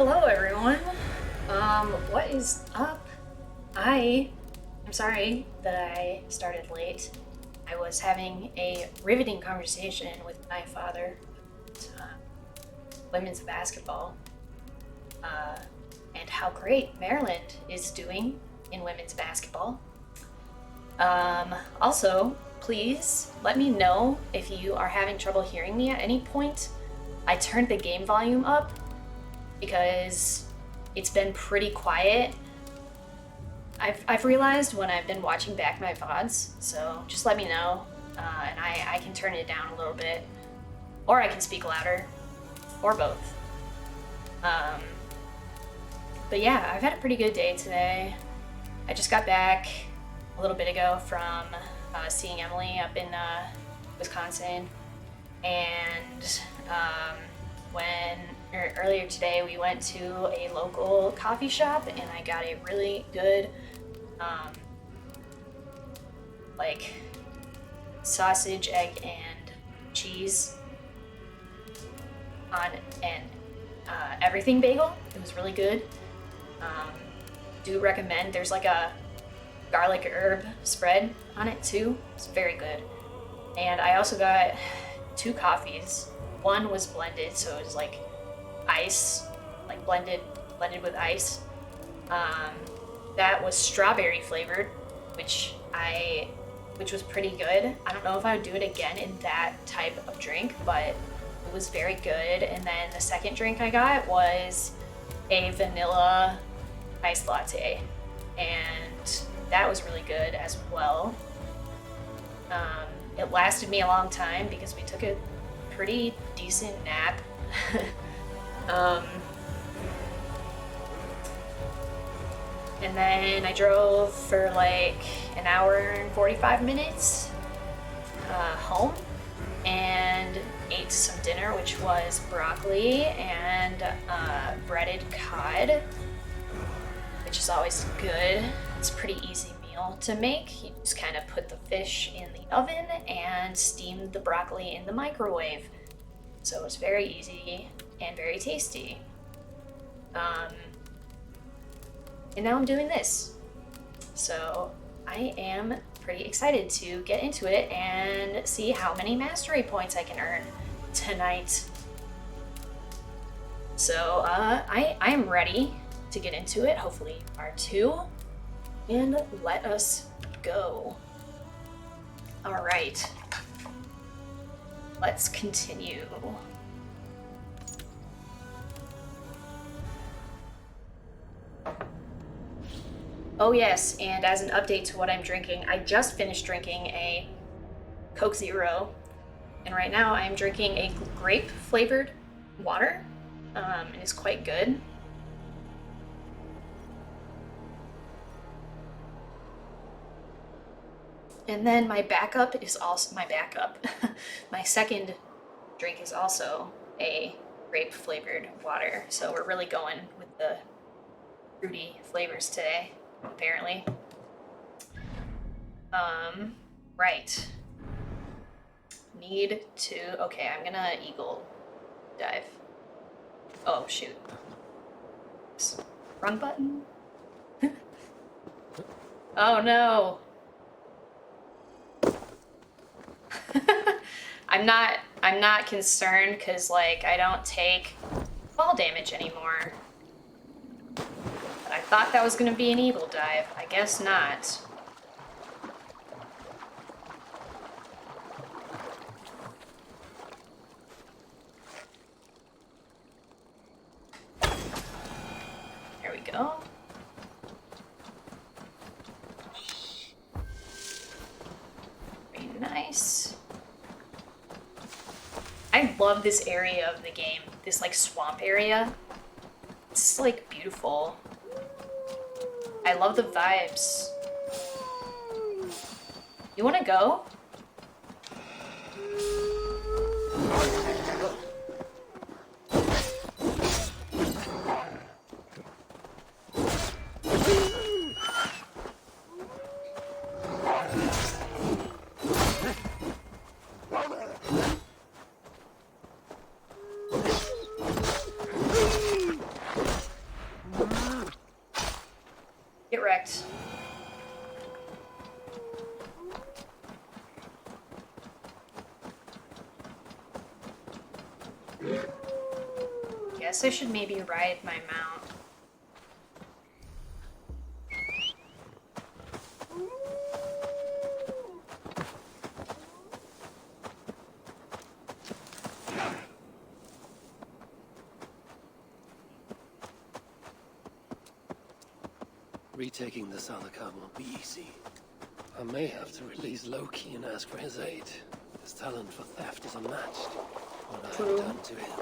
Hello everyone. What is up? I'm sorry that I started late. I was having a riveting conversation with my father about women's basketball and how great Maryland is doing in women's basketball. Also, please let me know if you are having trouble hearing me at any point. I turned the game volume up because it's been pretty quiet. I've realized when I've been watching back my VODs, so just let me know, and I can turn it down a little bit, or I can speak louder, or both. But yeah, I've had a pretty good day today. I just got back a little bit ago from seeing Emily up in Wisconsin, and earlier today we went to a local coffee shop and I got a really good like sausage, egg, and cheese on an everything bagel. It was really good. Do recommend. There's like a garlic herb spread on it too. It's very good. And I also got 2 coffees. One was blended, so it was like ice, like blended with ice. That was strawberry flavored, which was pretty good. I don't know if I would do it again in that type of drink, but it was very good. And then the second drink I got was a vanilla iced latte, and that was really good as well. It lasted me a long time because we took a pretty decent nap. And then I drove for like an hour and 45 minutes home and ate some dinner, which was broccoli and breaded cod, which is always good. It's a pretty easy meal to make. You just kind of put the fish in the oven and steam the broccoli in the microwave. So it's very easy and very tasty. And now I'm doing this. So I am pretty excited to get into it and see how many mastery points I can earn tonight. So I am ready to get into it. Hopefully you are too. And let us go. All right. Let's continue. Oh yes, and as an update to what I'm drinking, I just finished drinking a Coke Zero, and right now I'm drinking a grape flavored water. It is quite good. And then my backup is also my backup. My second drink is also a grape flavored water. So we're really going with the fruity flavors today, apparently. Right. Need to, okay, I'm gonna eagle dive. Oh, shoot. Oops. Wrong button. Oh no. I'm not concerned because like I don't take fall damage anymore. But I thought that was gonna be an eagle dive. I guess not. There we go. Very nice. I love this area of the game, this like swamp area. It's like beautiful. I love the vibes. You wanna go? Get wrecked. Guess I should maybe ride my mount. Retaking the Salakar won't be easy. I may have to release Loki and ask for his aid. His talent for theft is unmatched. What I have done to him,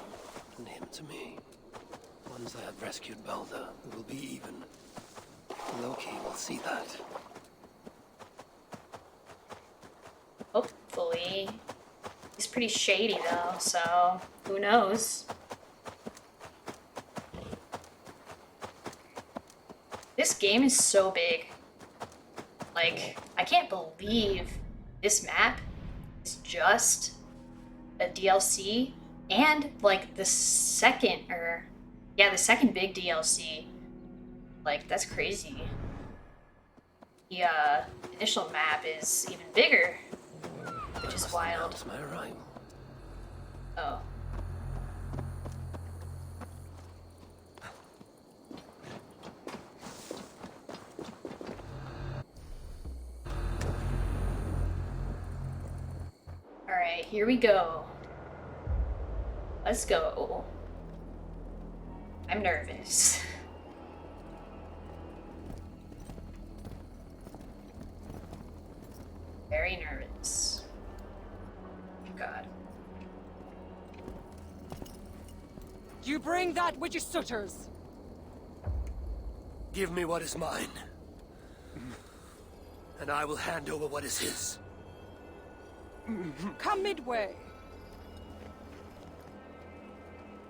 and him to me. Once I have rescued Balder, we will be even. Loki will see that. Hopefully. He's pretty shady though, so who knows? This game is so big. Like, I can't believe this map is just a DLC and like the second big DLC. Like, that's crazy. The initial map is even bigger, which is wild. My arrival. Oh. Alright, here we go. Let's go. I'm nervous. Very nervous. God. You bring that which is Sutter's. Give me what is mine, and I will hand over what is his. Come midway.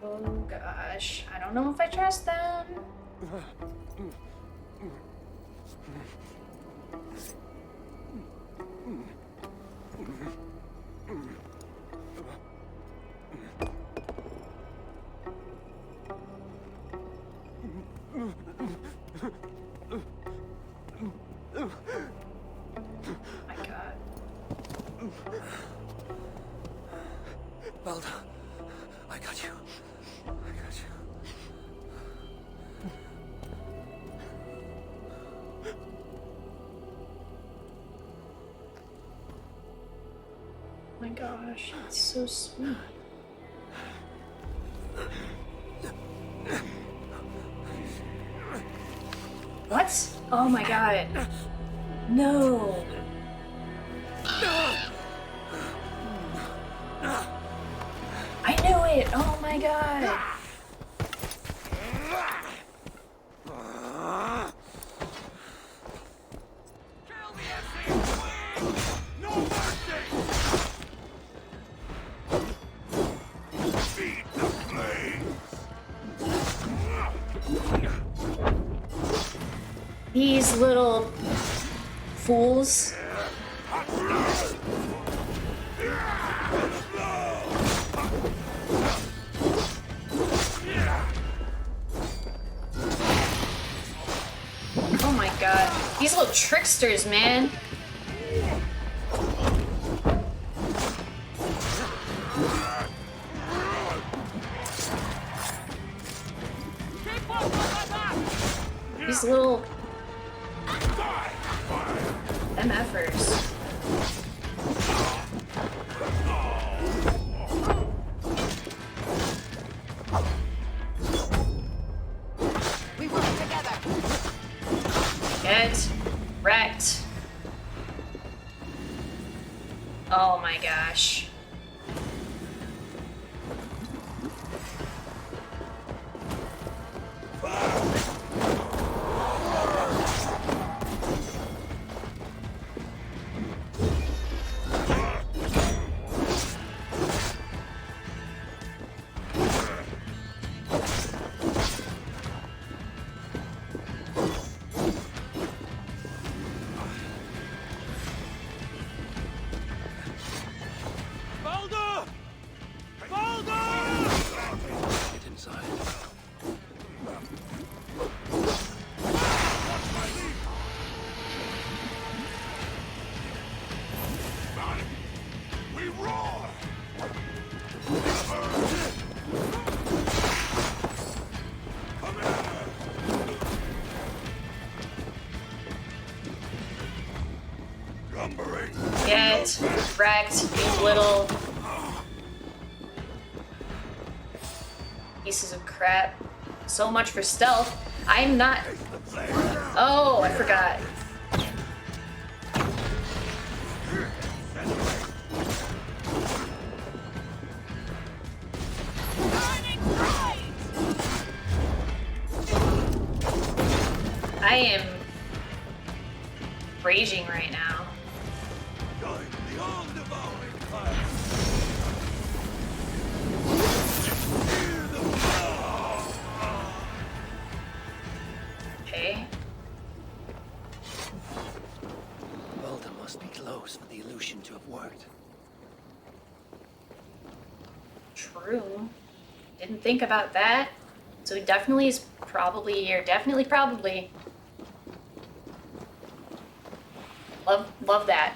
Oh gosh, I don't know if I trust them. My God. Balder, I got you. I got you. My gosh, it's so sweet. What? Oh my God. No. I knew it. Oh my God. These little fools. Oh my God. These little tricksters, man. These little MFers. We work together. Get wrecked. Oh my gosh. Get wrecked, you little pieces of crap. So much for stealth. I'm not... Oh, I forgot. I am raging right now. Okay. Balder must be close for the illusion to have worked. True. Didn't think about that. So he definitely is probably here. Definitely, probably. Love that.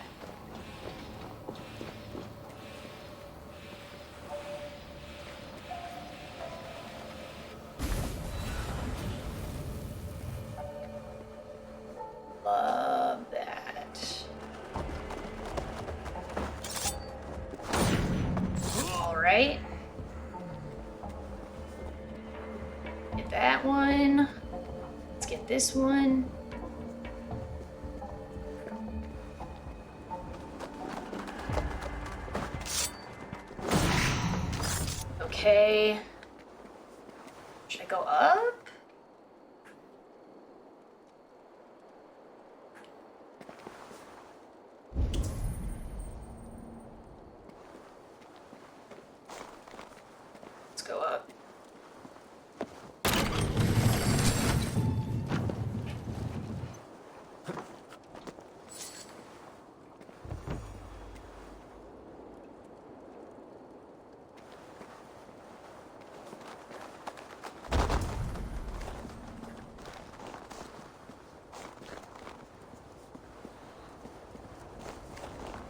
Love that. All right. Get that one. Let's get this one. Okay. Should I go up? Let's go up.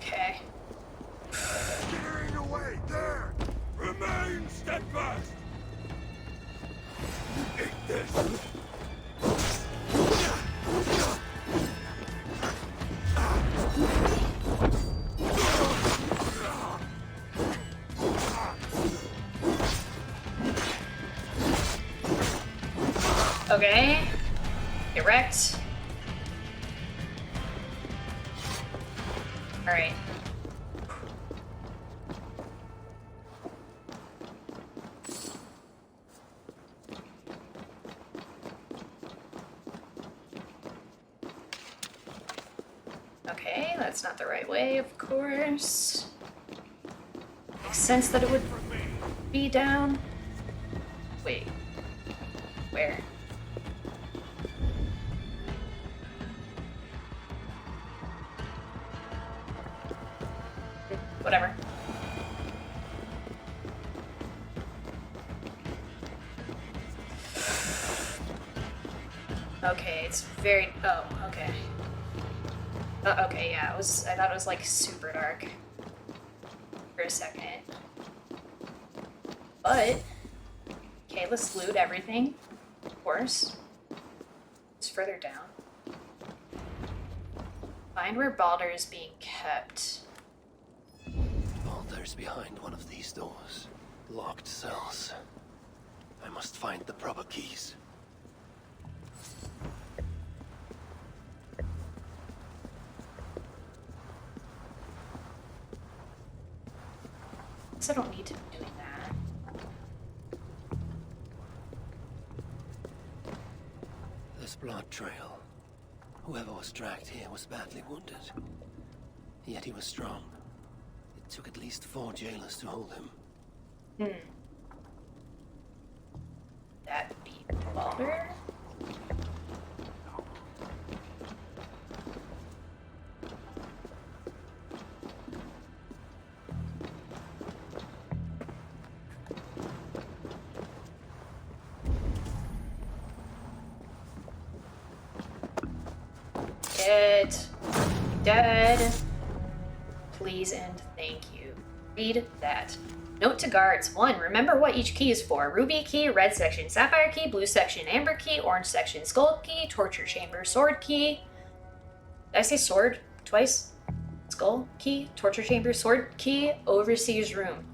Okay. Steering away there! Remain steadfast! Eat this! Okay. Get wrecked. Alright. Okay, that's not the right way, of course. Makes sense that it would be down. Wait. Where? Whatever. Okay, it's very... Oh, okay. Okay, yeah, I thought it was, like, super dark for a second. But... Okay, let's loot everything, of course. It's further down. Find where Balder is being kept. Balder's behind one of these doors. Locked cells. I must find the proper keys. Guess I don't need to be doing that. This blood trail. Whoever was dragged here was badly wounded. Yet he was strong. It took at least 4 jailers to hold him. That be Balder? Get dead. Please and thank you. Read that. Note to guards. 1. Remember what each key is for. Ruby key, red section, sapphire key, blue section, amber key, orange section, skull key, torture chamber, sword key. Did I say sword twice? skull key, torture chamber, sword key, overseer's room.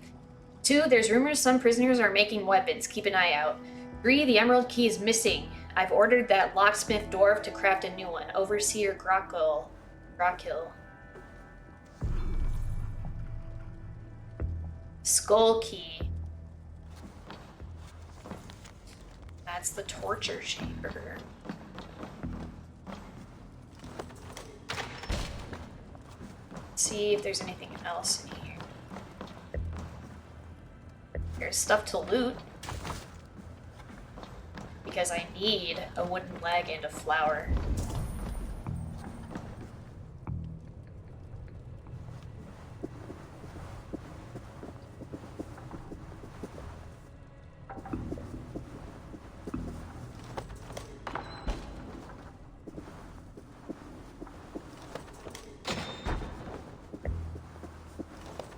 2, there's rumors some prisoners are making weapons. Keep an eye out. 3, the emerald key is missing. I've ordered that locksmith dwarf to craft a new one. Overseer Grokil. Skull key. That's the torture chamber. Let's see if there's anything else in here. There's stuff to loot. Because I need a wooden leg and a flower.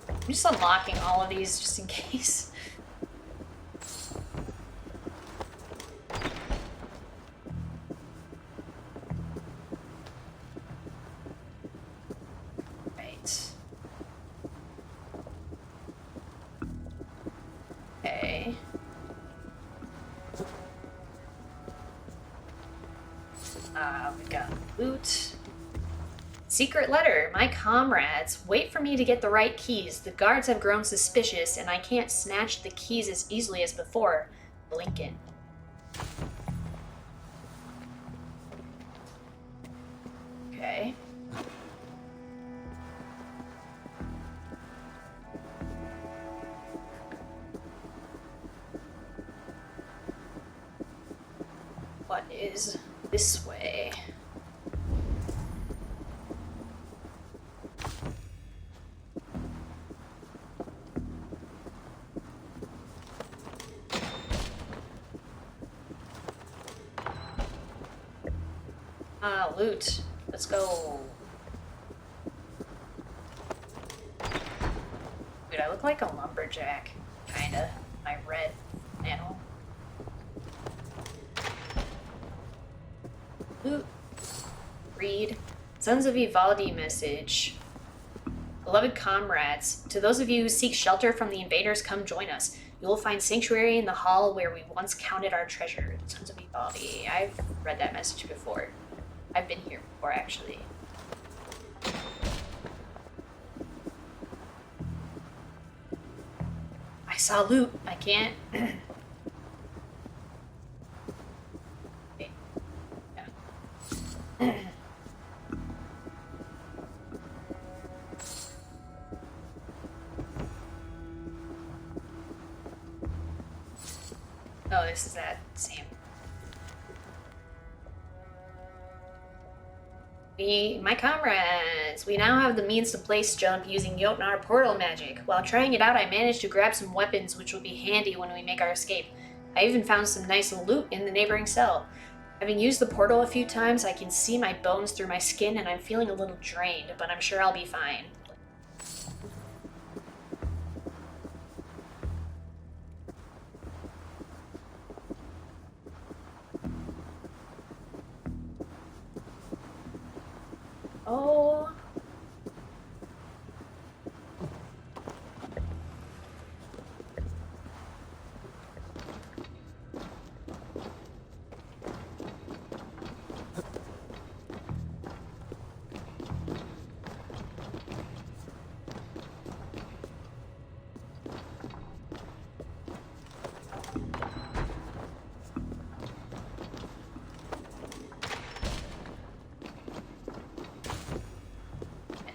I'm just unlocking all of these just in case. Right. Okay. We got loot. Secret letter. My comrades, wait for me to get the right keys. The guards have grown suspicious, and I can't snatch the keys as easily as before. Lincoln. Okay. What is this way? Loot. Let's go. Dude, I look like a lumberjack. Kinda. My red flannel. Loot. Read. Sons of Vivaldi message. Beloved comrades, to those of you who seek shelter from the invaders, come join us. You will find sanctuary in the hall where we once counted our treasure. Sons of Vivaldi. I've read that message before. I've been here before, actually. I saw loot. I can't. Okay. Yeah. Oh, this is that same. My comrades, we now have the means to place jump using Jotnar portal magic. While trying it out, I managed to grab some weapons which will be handy when we make our escape. I even found some nice loot in the neighboring cell. Having used the portal a few times, I can see my bones through my skin and I'm feeling a little drained, but I'm sure I'll be fine. Oh.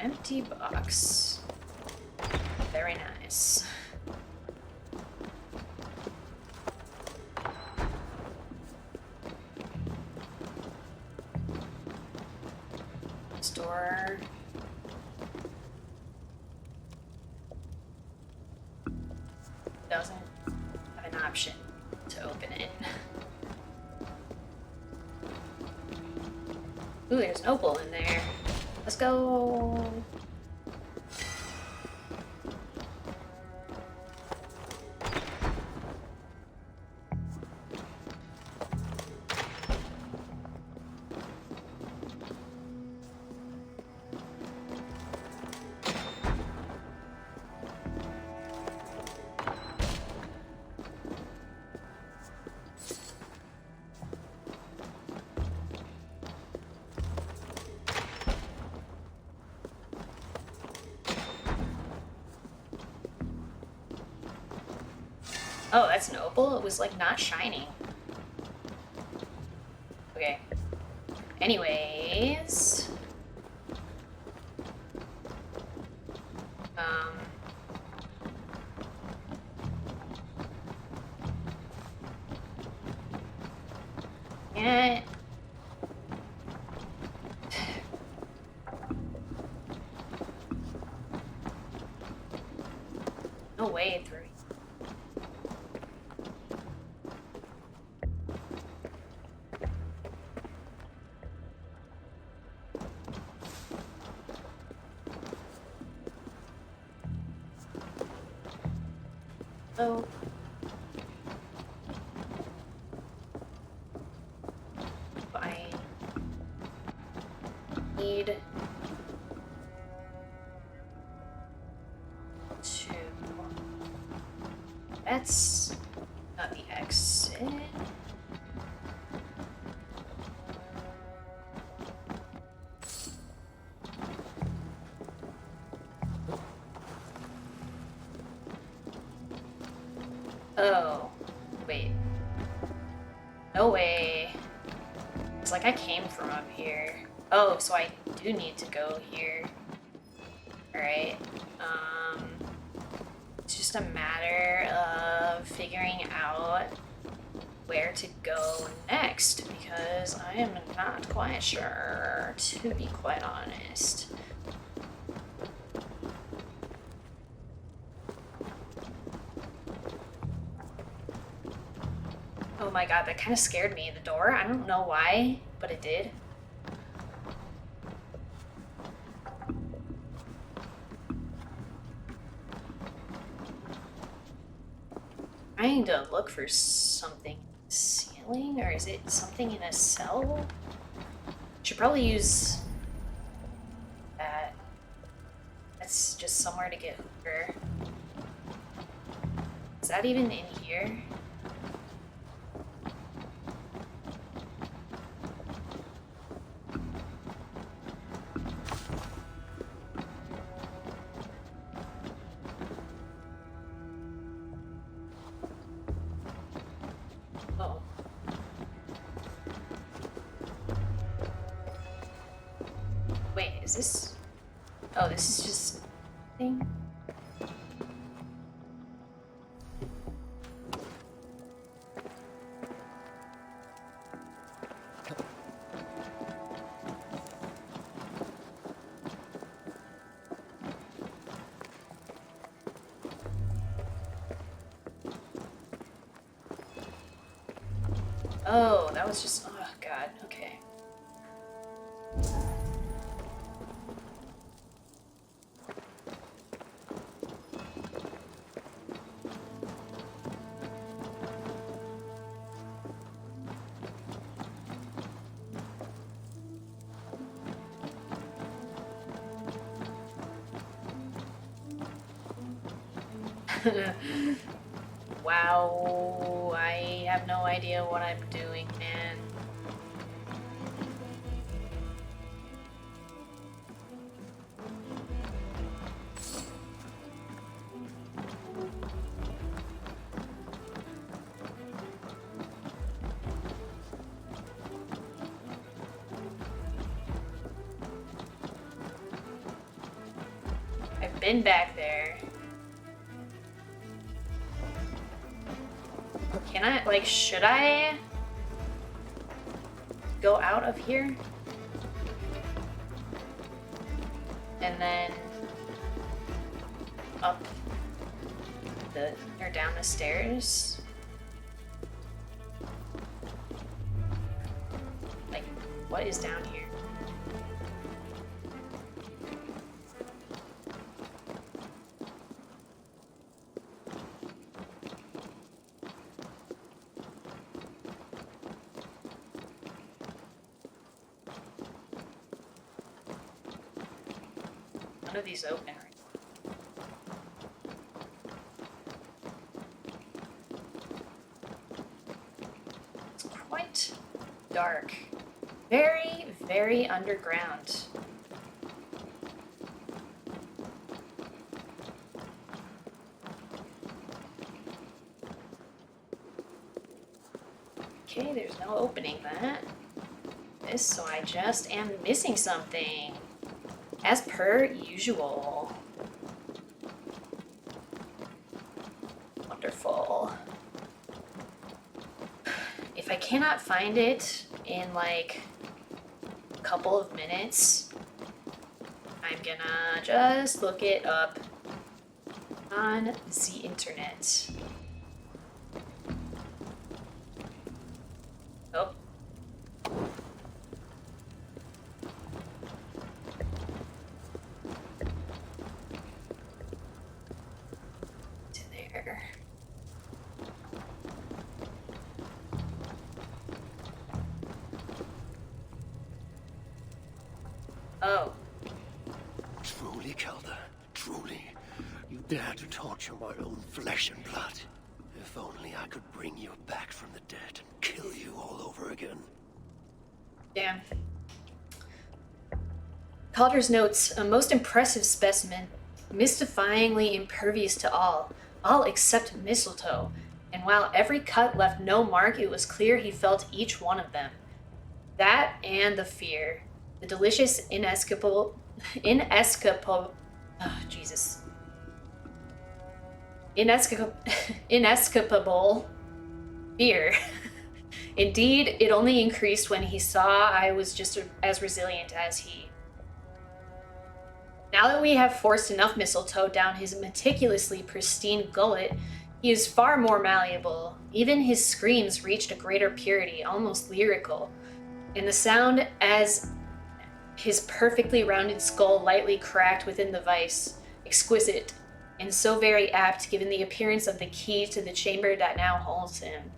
Empty box. Very nice. Store. Doesn't have an option to open it. Ooh, there's an opal in there. Let's go. Oh, that's an opal? It was like not shining. Okay. Anyways. Yeah. No way through. Oh. I need to. That's not the exit. Oh, wait. No way. It's like I came from up here. Oh, so I do need to go here. Alright. It's just a matter of figuring out where to go next because I am not quite sure, to be quite honest. Oh my god, that kind of scared me. The door, I don't know why, but it did. Trying to look for something in the ceiling, or is it something in a cell? Should probably use that. That's just somewhere to get hooker. Is that even in here? Oh. Wait, is this... Oh, this is just... thing? Oh, that was just... Oh, God. Okay. Wow, I have no idea what I'm doing, man. I've been back there. Can I, like, should I go out of here? And then up the, or down the stairs? Like, what is down here? None of these open right now. It's quite dark. Very, very underground. Okay, there's no opening that. This, so I just am missing something. As per usual. Wonderful. If I cannot find it in like a couple of minutes, I'm gonna just look it up on the internet. Oh. To there. Oh. Truly, Kelda, truly. You dare to torture my own flesh and blood. If only I could bring you back from the dead and kill you all over again. Damn. Calder's notes, a most impressive specimen, mystifyingly impervious to all except mistletoe. And while every cut left no mark, it was clear he felt each one of them. That and the fear. The delicious, inescapable, inescapable fear. Indeed, it only increased when he saw I was just as resilient as he. Now that we have forced enough mistletoe down his meticulously pristine gullet, he is far more malleable. Even his screams reached a greater purity, almost lyrical. And the sound as his perfectly rounded skull lightly cracked within the vice, exquisite, and so very apt given the appearance of the key to the chamber that now holds him.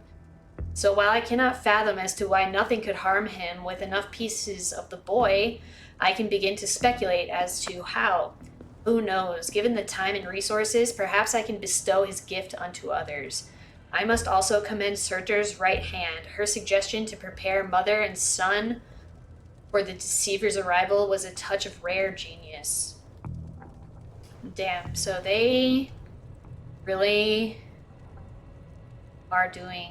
So while I cannot fathom as to why nothing could harm him with enough pieces of the boy, I can begin to speculate as to how. Who knows? Given the time and resources, perhaps I can bestow his gift unto others. I must also commend Surtur's right hand. Her suggestion to prepare mother and son for the deceiver's arrival was a touch of rare genius. Damn, so they really are doing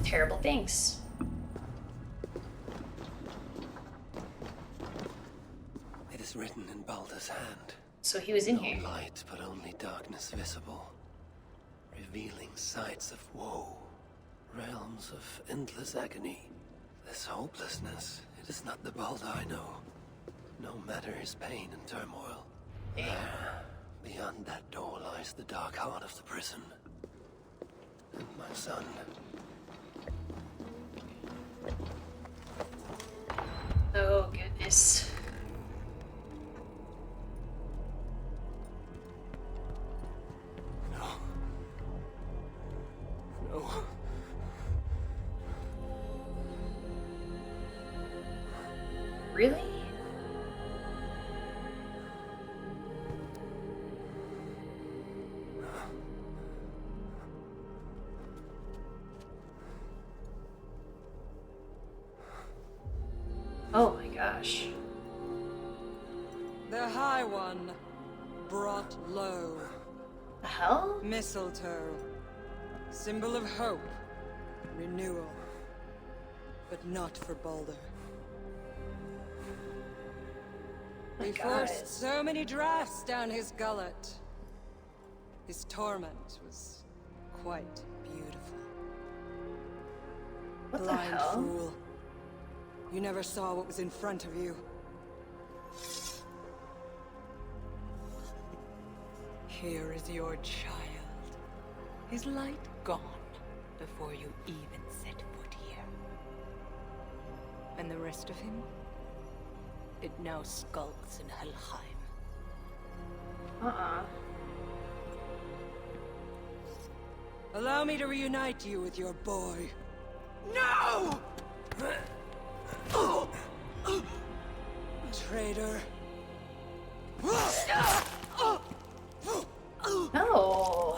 terrible things. It is written in Baldur's hand. So he was in No here. light, but only darkness visible. Revealing sights of woe. Realms of endless agony. This hopelessness, it is not the Baldur I know. No matter his pain and turmoil. There, beyond that door lies the dark heart of the prison. And my son. Oh, goodness. No. No. Really? Oh my gosh. The High One brought low. The hell? Mistletoe. Symbol of hope. Renewal. But not for Baldur. My We God. forced so many drafts down his gullet. His torment was quite beautiful. What the Blind hell? fool. You never saw what was in front of you. Here is your child. His light gone before you even set foot here. And the rest of him? It now skulks in Helheim. Allow me to reunite you with your boy. No! Traitor. No.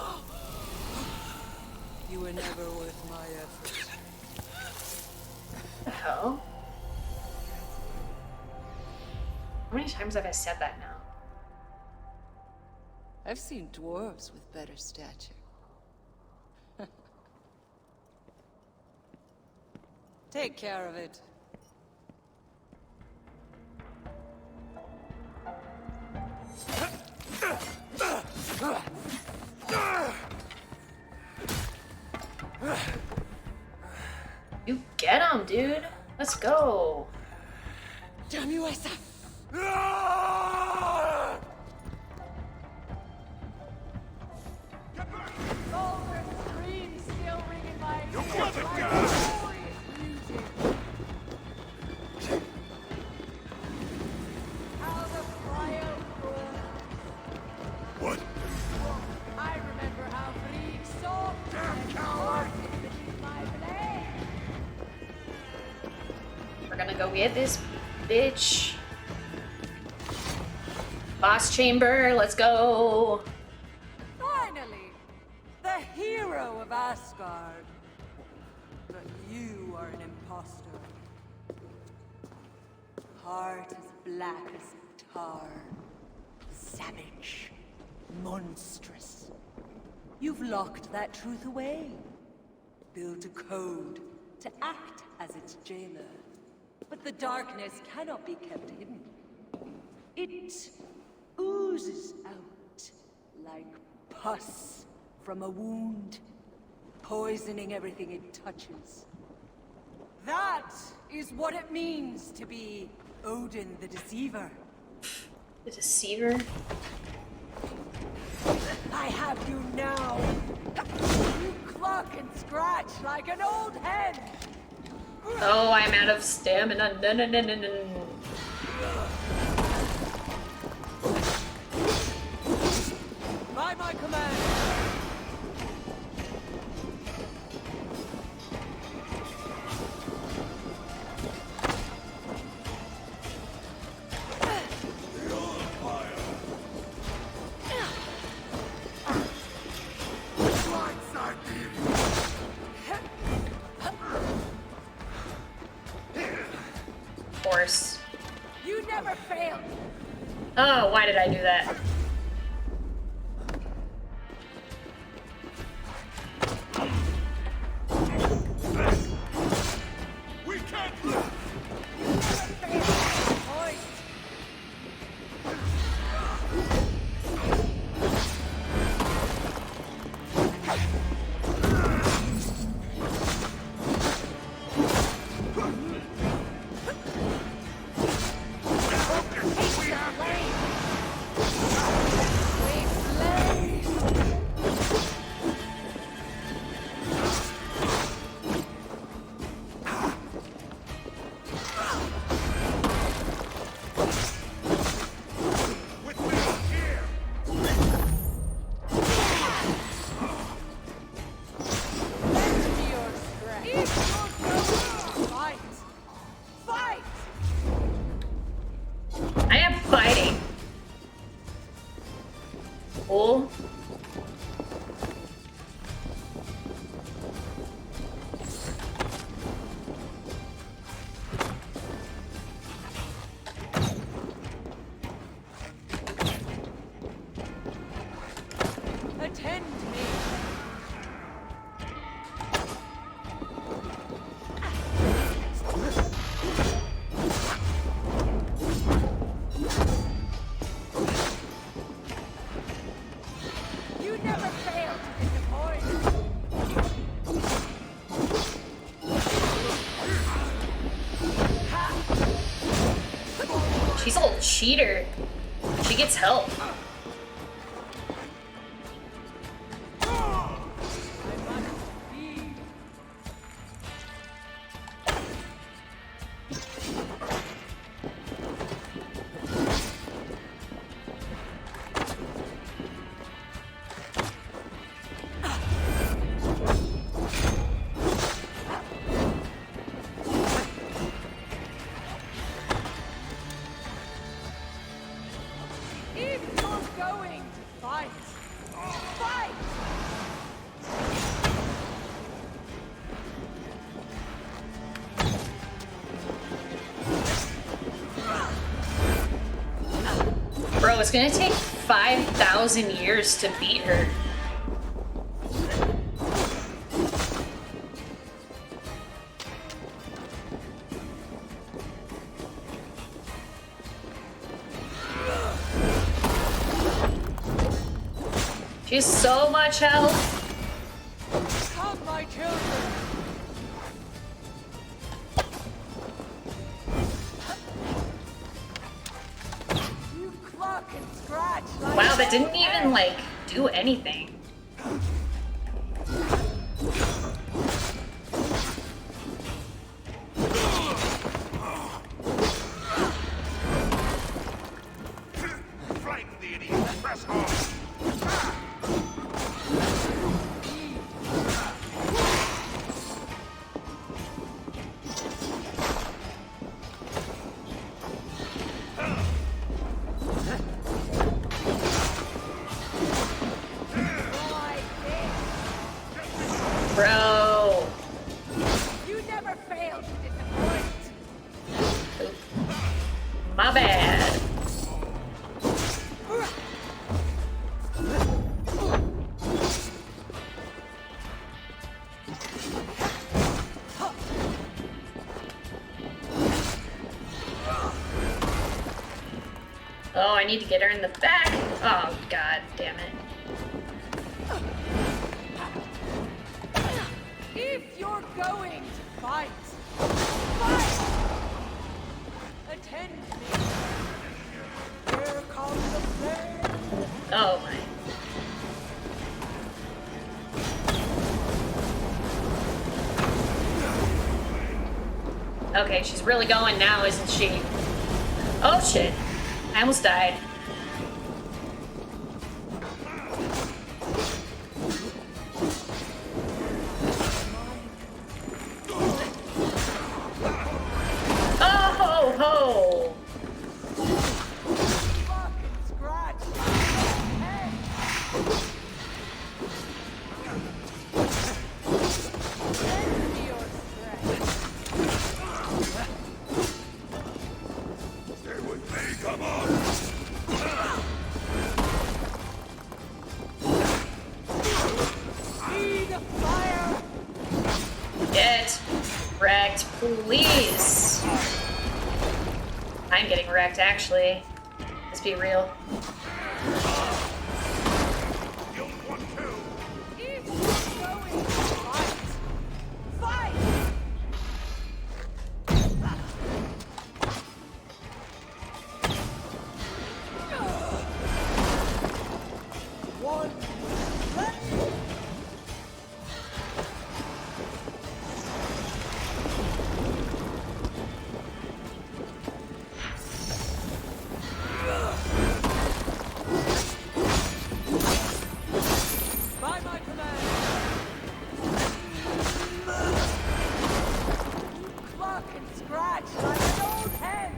You were never worth my effort. What the hell? How many times have I said that now? I've seen dwarves with better stature. Take care of it. You get him, dude. Let's go. Damn you, Asa! What? I remember how Frigg saw Damn coward! my blade. We're gonna go get this bitch. Boss chamber, let's go. Finally, the hero of Asgard. But you are an imposter. Heart as black as tar. Savage. Monstrous. You've locked that truth away. Built a code to act as its jailer. But the darkness cannot be kept hidden. It oozes out like pus from a wound, poisoning everything it touches. That is what it means to be Odin the Deceiver. The deceiver. I have you now. You cluck and scratch like an old hen. Oh, I'm out of stamina. No, no, no, no, no. By my command. Blindside me! Of course. You never failed. Oh, why did I do that? We can't Point. we have with me here! Fight! Fight! I am fighting. Oh. Attend me. You never fail to disappoint. She's a little cheater. She gets help. I must be. If you're going to fight, fight! Bro, it's gonna take 5,000 years to beat her. She has so much health. Come, my children. You cluck and scratch like Wow, that didn't even, like, do anything. Flank the idiot. Press hard. Bro. You never fail to disappoint. My bad. Oh, I need to get her in the back. Oh, god damn it. If you're going to fight, fight! Attend me. Here comes the flame. Oh my. Okay, she's really going now, isn't she? Oh shit. I almost died. Oh ho ho! Fucking scratch. Hey, lend me your strength. Stay with me. Come on. See the fire. Get wrecked, please. I'm getting wrecked, actually. Let's be real. You'll want to. If you're going to fight, fight! One, let's by my command. You cluck and scratch like an old hen.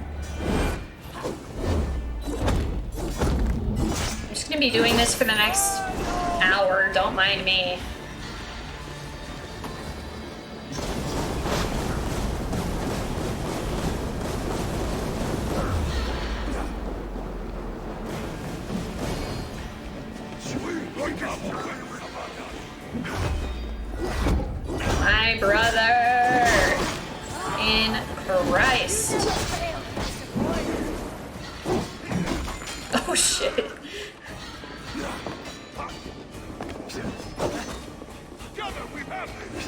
I'm just gonna be doing this for the next hour, don't mind me. My brother in Christ. Fail to disappoint. Oh shit. Together we have this.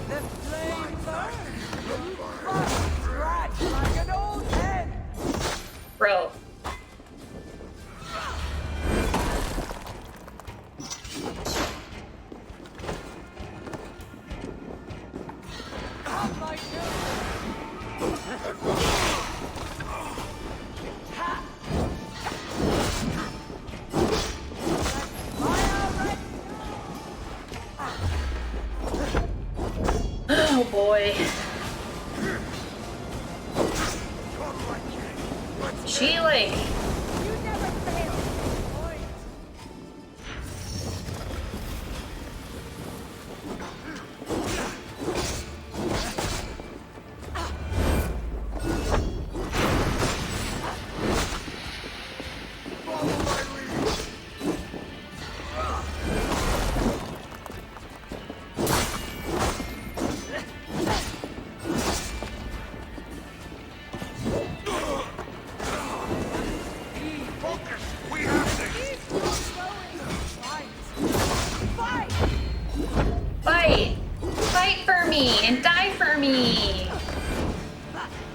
The flame burns. You cluck and scratch like an old hen. Bro. Come, my children. Ha! Fire red. Oh boy. She like You never fail to disappoint. Follow my lead.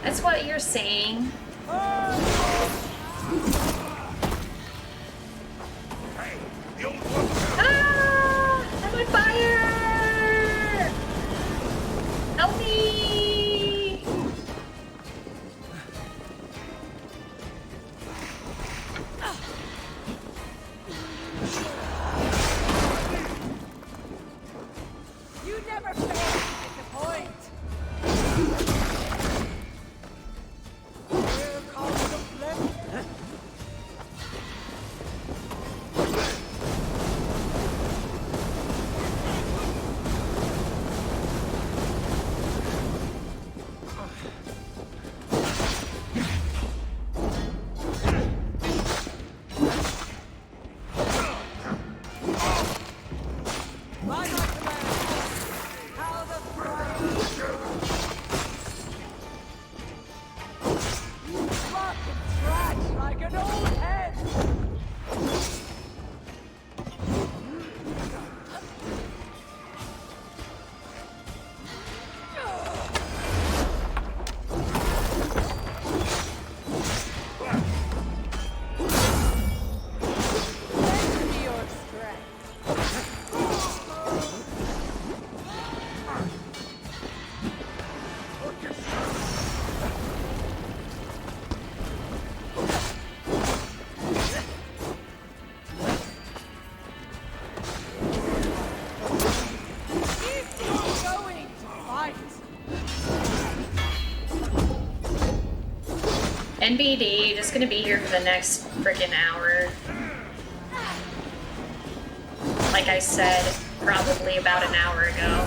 That's what you're saying. Hey, the old one's out. Ah! I'm on fire! Help me! You never fail to disappoint. Here comes the flip. By my command, how the fire fucking trash like an old head. Lend me your strength. If you're going to fight, NBD, just gonna be here for the next freaking hour. Like I said, probably about an hour ago.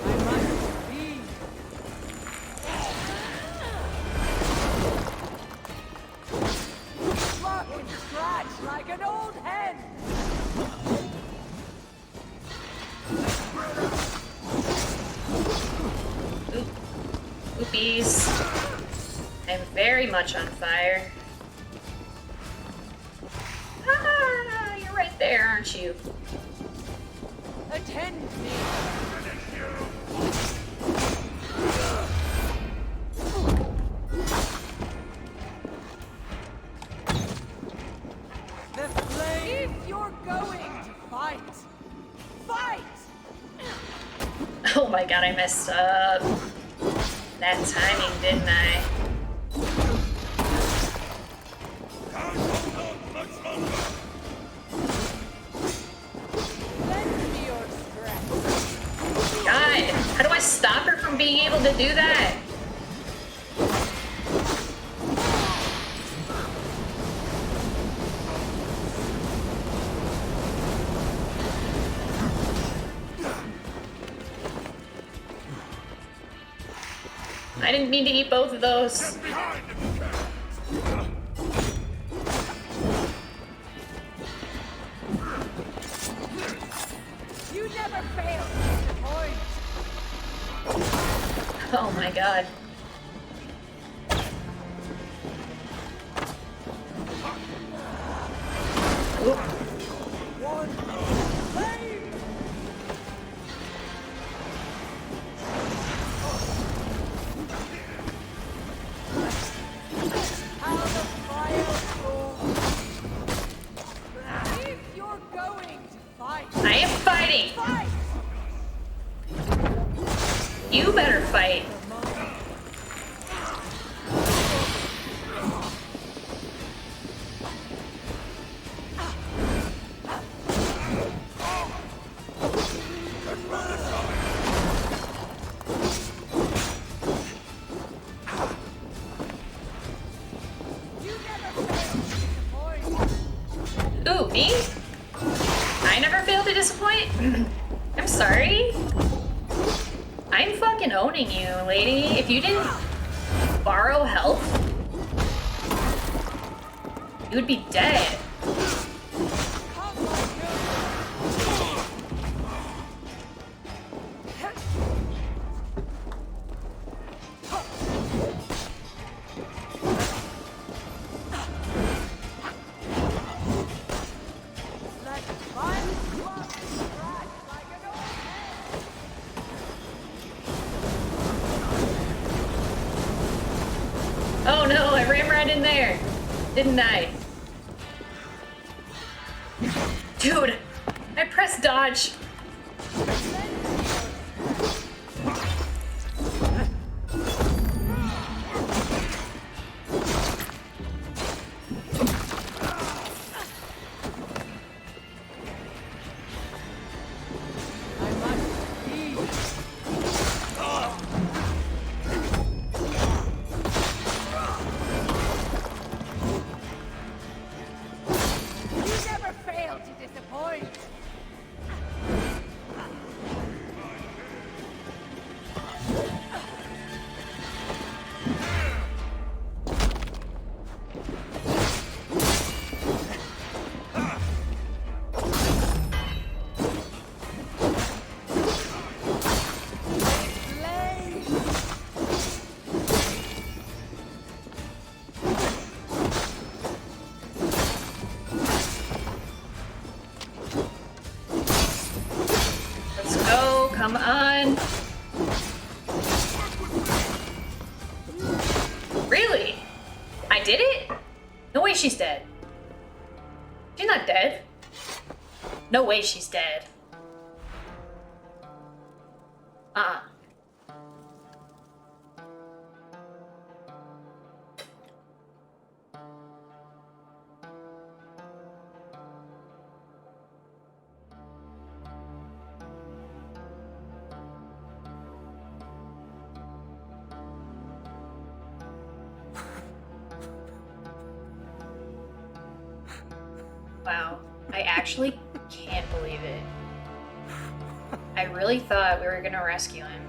I must be. Fucking scratch like an old hen. Oopies. I'm very much on fire. Ah, you're right there, aren't you? Attend me. The flame. If you're going to fight, fight. Oh my god, I messed up. That timing, didn't I? Lend me your strength. God, how do I stop her from being able to do that? I didn't mean to eat both of those. Behind if you can. You never fail to disappoint. Oh my god. Oop. One flame. How the fire roars. If you're going to fight, I am fighting. fight. You better fight. You never fail to disappoint. Ooh, me? I never fail to disappoint? I'm sorry. I'm fucking owning you, lady. If you didn't borrow health, you would be dead. Come on, children. right in there, didn't I? Dude, I pressed dodge. Come on. Really? I did it? No way she's dead. She's not dead. No way she's dead. Uh-uh. Wow, I actually can't believe it. I really thought we were gonna rescue him.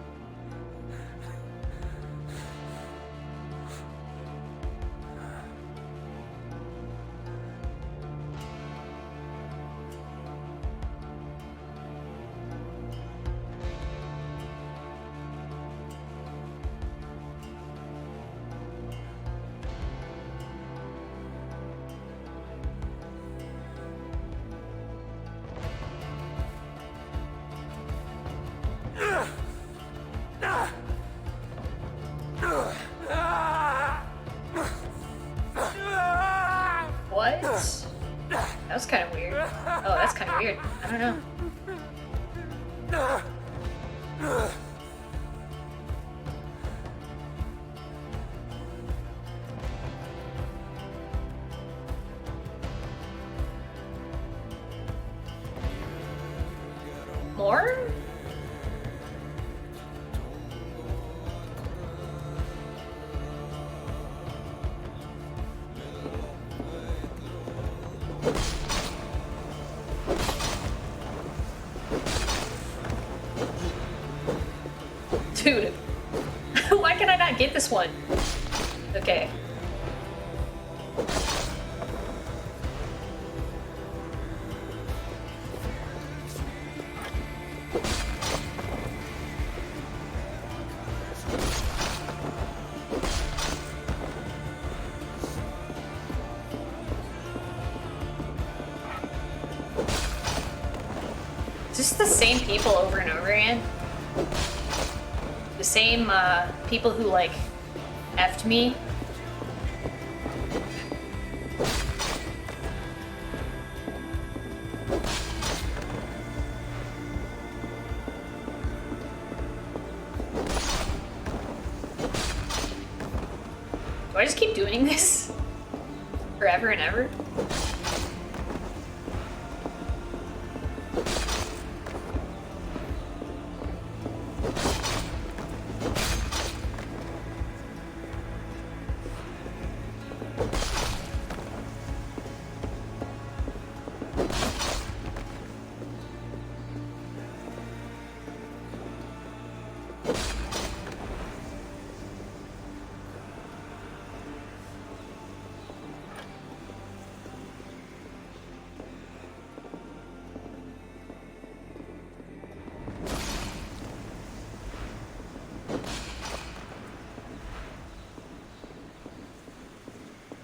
What? That was kind of weird. Oh, that's kind of weird. I don't know. More? Dude, why can I not get this one? Okay. Just the same people over and over again. The same people who like effed me. Do I just keep doing this forever and ever?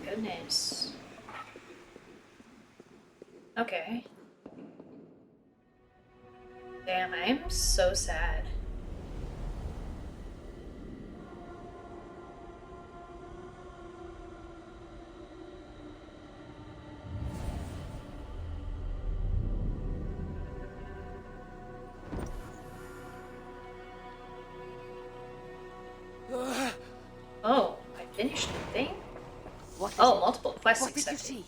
Goodness. Okay. Damn, I am so sad. Finished the thing? What is Oh, it? multiple quests What did you accepted. see?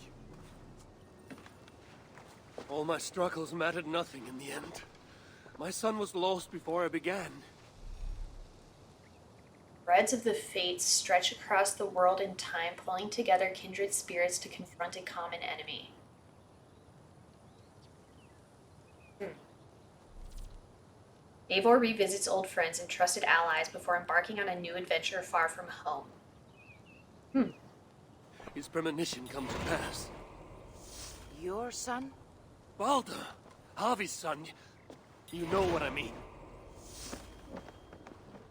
All my struggles mattered nothing in the end. My son was lost before I began. Threads of the fates stretch across the world and time, pulling together kindred spirits to confront a common enemy. Eivor revisits old friends and trusted allies before embarking on a new adventure far from home. His premonition come to pass. Your son? Balder, Harvey's son. You know what I mean.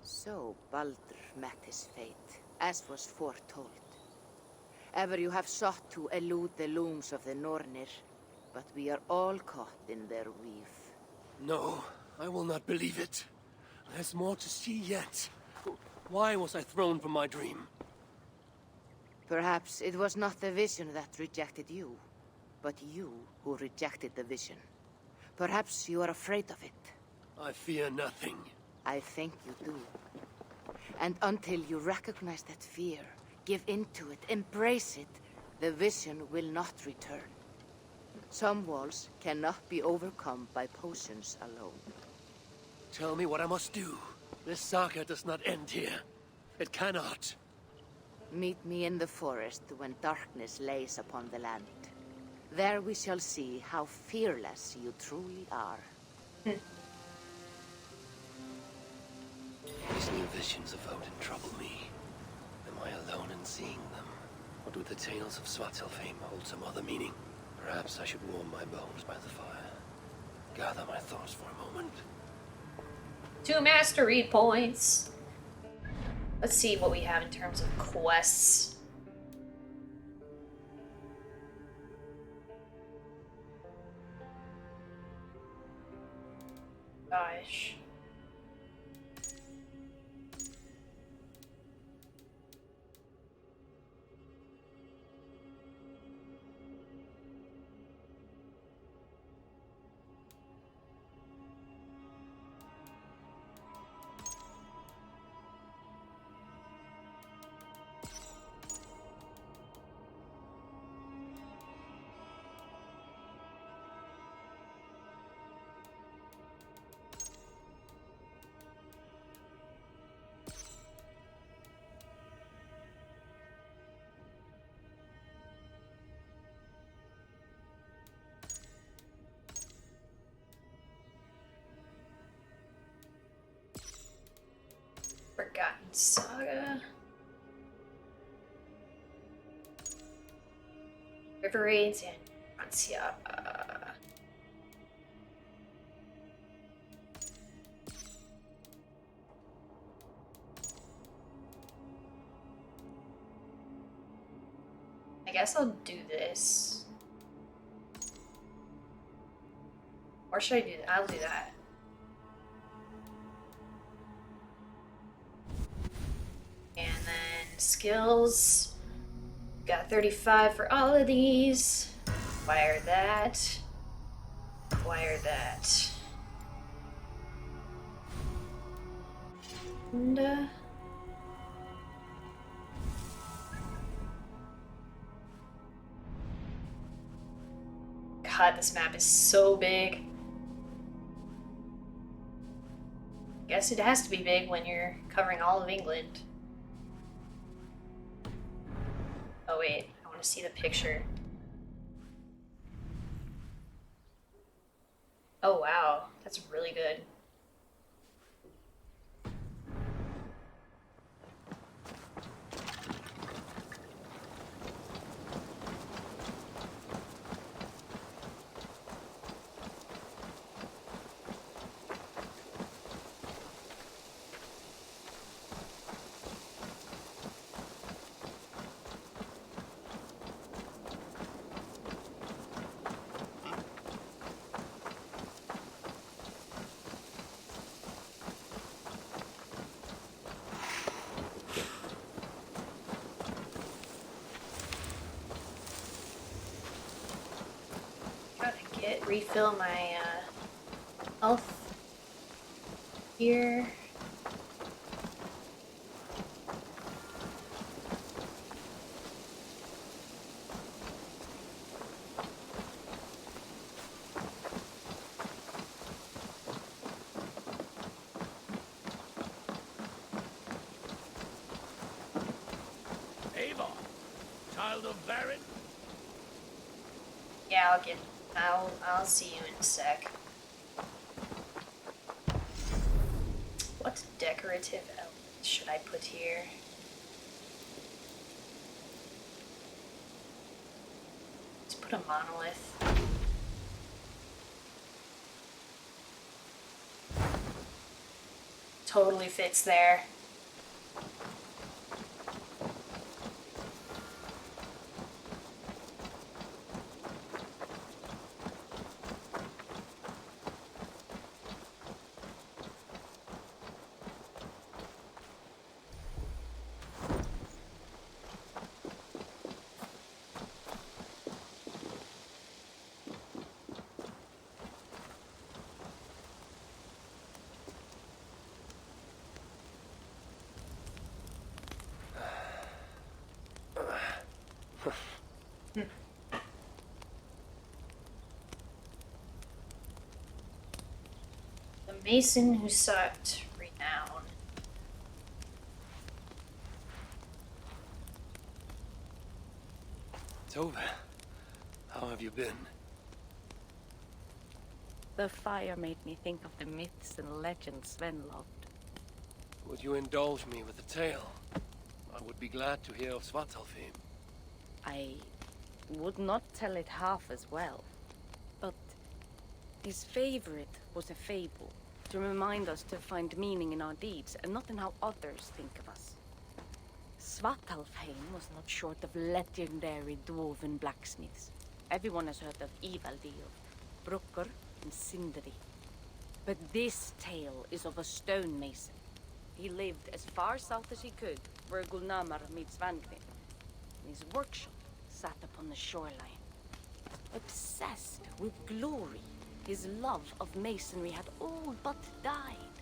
So Baldur met his fate, as was foretold. Ever you have sought to elude the looms of the Nornir, but we are all caught in their weave. No, I will not believe it. There's more to see yet. Why was I thrown from my dream? Perhaps it was not the vision that rejected you, but you who rejected the vision. Perhaps you are afraid of it. I fear nothing. I think you do. And until you recognize that fear, give in to it, embrace it, the vision will not return. Some walls cannot be overcome by potions alone. Tell me what I must do. This saga does not end here. It cannot. Meet me in the forest when darkness lays upon the land. There we shall see how fearless you truly are. These new visions of Odin trouble me. Am I alone in seeing them? Or do the tales of Svartalfheim hold some other meaning? Perhaps I should warm my bones by the fire. Gather my thoughts for a moment. 2 mastery points. Let's see what we have in terms of quests. Gosh. Forgotten Saga. River Raids and Francia. I guess I'll do this. Or should I do that? I'll do that. And then skills. Got 35 for all of these. Acquire that. Acquire that. And, God, this map is so big. Guess it has to be big when you're covering all of England. Oh wait, I want to see the picture. Oh wow, that's really good. Refill my health here. child of Baron? Yeah, I'll see you in a sec. What decorative elements should I put here? Let's put a monolith. Totally fits there. The mason who sought renown. Tove, how have you been? The fire made me think of the myths and legends Sven loved. Would you indulge me with a tale? I would be glad to hear of Svartalfheim. I would not tell it half as well, but his favorite was a fable, to remind us to find meaning in our deeds and not in how others think of us. Svartalfheim was not short of legendary dwarven blacksmiths. Everyone has heard of Ivaldi, of Brucker and Sindri. But this tale is of a stonemason. He lived as far south as he could, where Gulnamar meets Vangvin. His workshop sat upon the shoreline. Obsessed with glory, his love of masonry had all but died.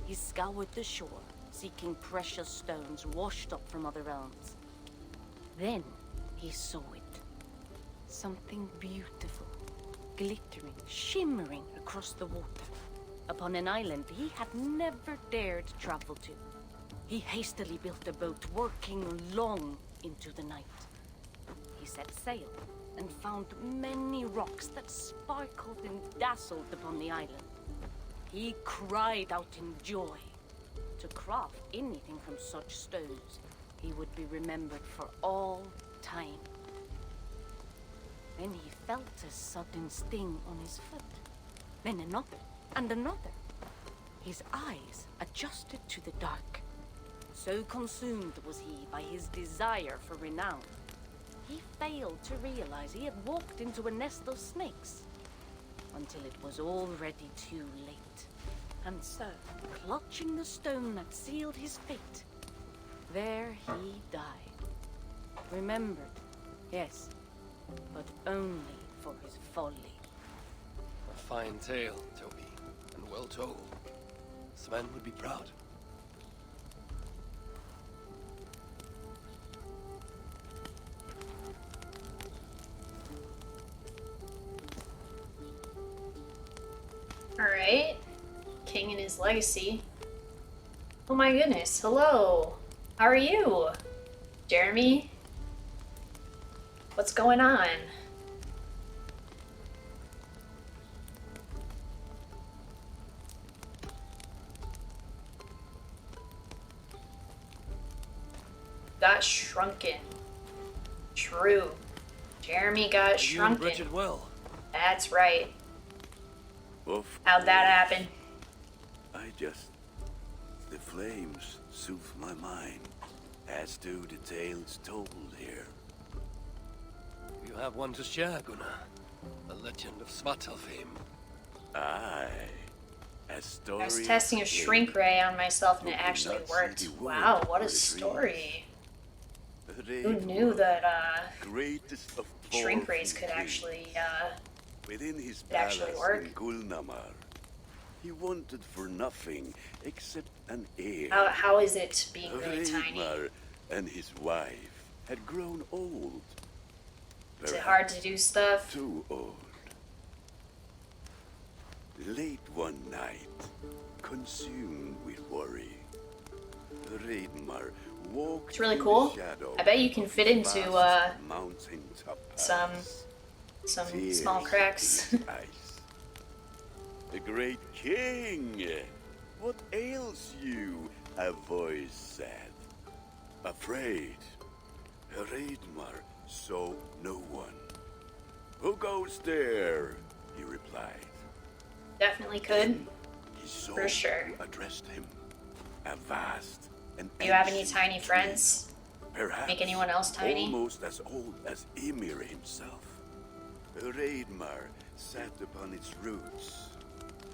He scoured the shore, seeking precious stones washed up from other realms. Then he saw it. Something beautiful, glittering, shimmering across the water, upon an island he had never dared travel to. He hastily built a boat, working long into the night. He set sail and found many rocks that sparkled and dazzled upon the island. He cried out in joy. To craft anything from such stones, he would be remembered for all time. Then he felt a sudden sting on his foot. Then another, and another. His eyes adjusted to the dark. So consumed was he by his desire for renown, he failed to realize he had walked into a nest of snakes, until it was already too late. And so, clutching the stone that sealed his fate, there he died. Remembered, yes, but only for his folly. A fine tale, Toby, and well told. Sven would be proud. Alright. King and his legacy. Oh my goodness, hello. How are you? Jeremy? What's going on? Got shrunken. True. Jeremy got You and shrunken. Bridget well. That's right. Of How'd that course. happen? The flames soothe my mind, as do the tales told here. You have one to share, Gunnar. The legend of Svartalfheim. Aye. A story I was testing a shrink ray on myself and it Who actually cannot see worked. the wood Wow, what for a the story. trees. Who knew that Greatest of shrink rays powerful could kings. actually Within his it actually palace work? in Gulnamar, he wanted for nothing except an heir. how is it being really tiny? Ragnar and his wife had grown old. Is it hard to do stuff? Too old. Late one night, consumed with worry, Hreidmar walked It's really through cool. the shadow I bet you can of fit the into vast mountaintop some pass. small Tears cracks. in his eyes. The great king! What ails you? A voice said. Afraid. Hreidmar saw no one. Who goes there? He replied. Definitely could. Then his soul For sure. addressed him. A vast and Do you have any ancient tiny tree. friends? Perhaps Make anyone else tiny? almost as old as Ymir himself. Hreidmar sat upon its roots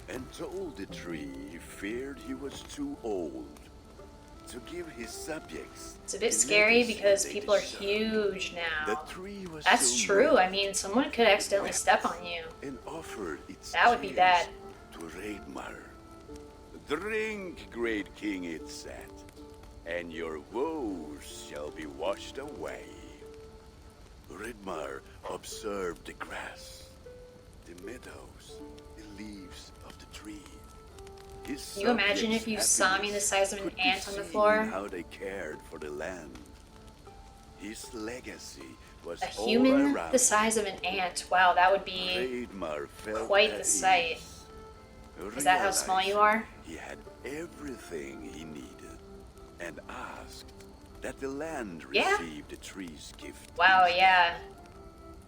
and told the tree he feared he was too old to give his subjects. It's a bit the scary legacy because they people are deserve. huge The now. tree was That's so true. moved I mean, someone could accidentally step on you. and offered its That would be tears bad. to Hreidmar. Drink, great king, it said, and your woes shall be washed away. Hreidmar observed the grass, the meadows, the leaves of the tree. His Can you imagine if subjects' you saw me the happiness size of an could be ant on the seen floor? in how they cared for the land. His legacy was A all human around. the size of an ant. Wow, that would be Hreidmar felt quite the at sight. ease. Is that how small you are? He had everything he needed, and asked that the land Yeah. receive the tree's gift. Wow, instead. yeah.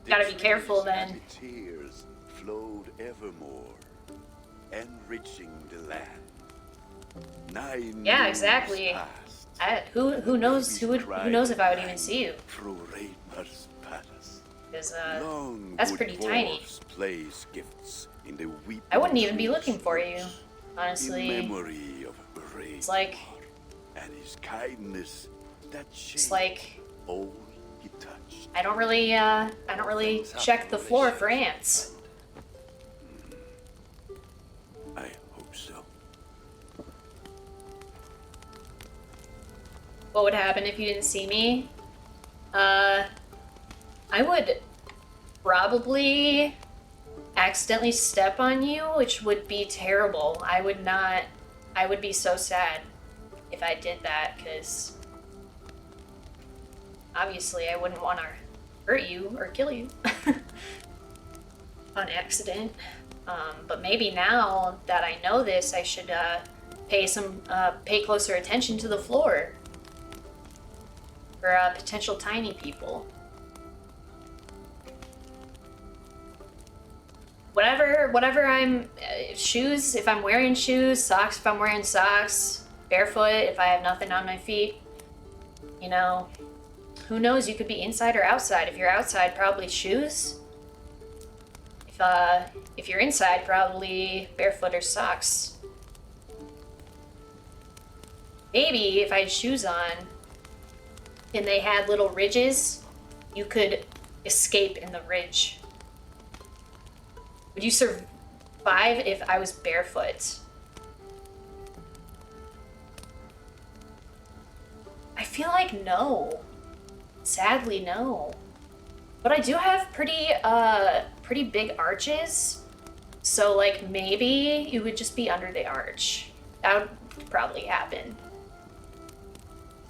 The Gotta be careful trees then. and the tears flowed evermore, enriching the land. 9 Yeah, moons exactly. passed. Who knows who knows if I would even see you? Through Hreidmar's palace. Because Long that's would pretty tiny. dwarfs place gifts in the weeping I wouldn't even be tree's looking for you, roots, in honestly. memory of Hreidmar It's like and his kindness that shaped it's like all he touched. I don't really check the floor for ants. I hope so. What would happen if you didn't see me? I would probably accidentally step on you, which would be terrible. I would be so sad if I did that, because obviously I wouldn't want to hurt you or kill you on accident. But maybe now that I know this, I should pay closer attention to the floor for potential tiny people. Whatever I'm shoes if I'm wearing shoes, socks if I'm wearing socks, barefoot if I have nothing on my feet. You know, who knows? You could be inside or outside. If you're outside, probably shoes. If you're inside, probably barefoot or socks. Maybe if I had shoes on and they had little ridges, you could escape in the ridge. Would you survive if I was barefoot? I feel like no. Sadly, no. But I do have pretty big arches. So, like, maybe you would just be under the arch. That would probably happen.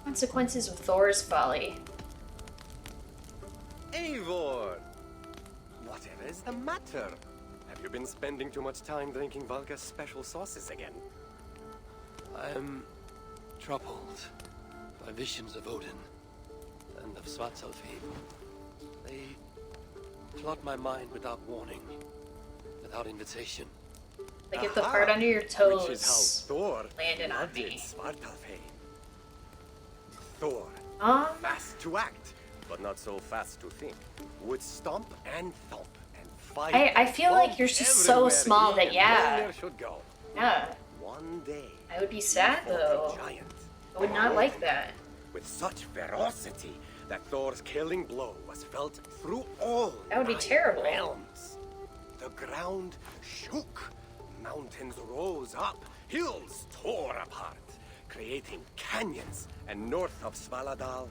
Consequences of Thor's folly. Eivor! Whatever is the matter? Have you been spending too much time drinking Valka's special sauces again? I'm troubled by visions of Odin and of Svartalfheim. They flood my mind without warning, without invitation. Like if the Aha! part under your Which is how toes Thor landed on flooded me. Svartalfheim. Thor, Huh? fast to act, but not so fast to think, would stomp and thump and fight. I and feel like bump you're just so everywhere small he that, and yeah. Mjolnir should go. Yeah. One day, I would be he sad fought a though. giant. I would not like that. With such ferocity that Thor's killing blow was felt through all That would be 9 terrible. realms. The ground shook, mountains rose up, hills tore apart, creating canyons, and north of Svaladal,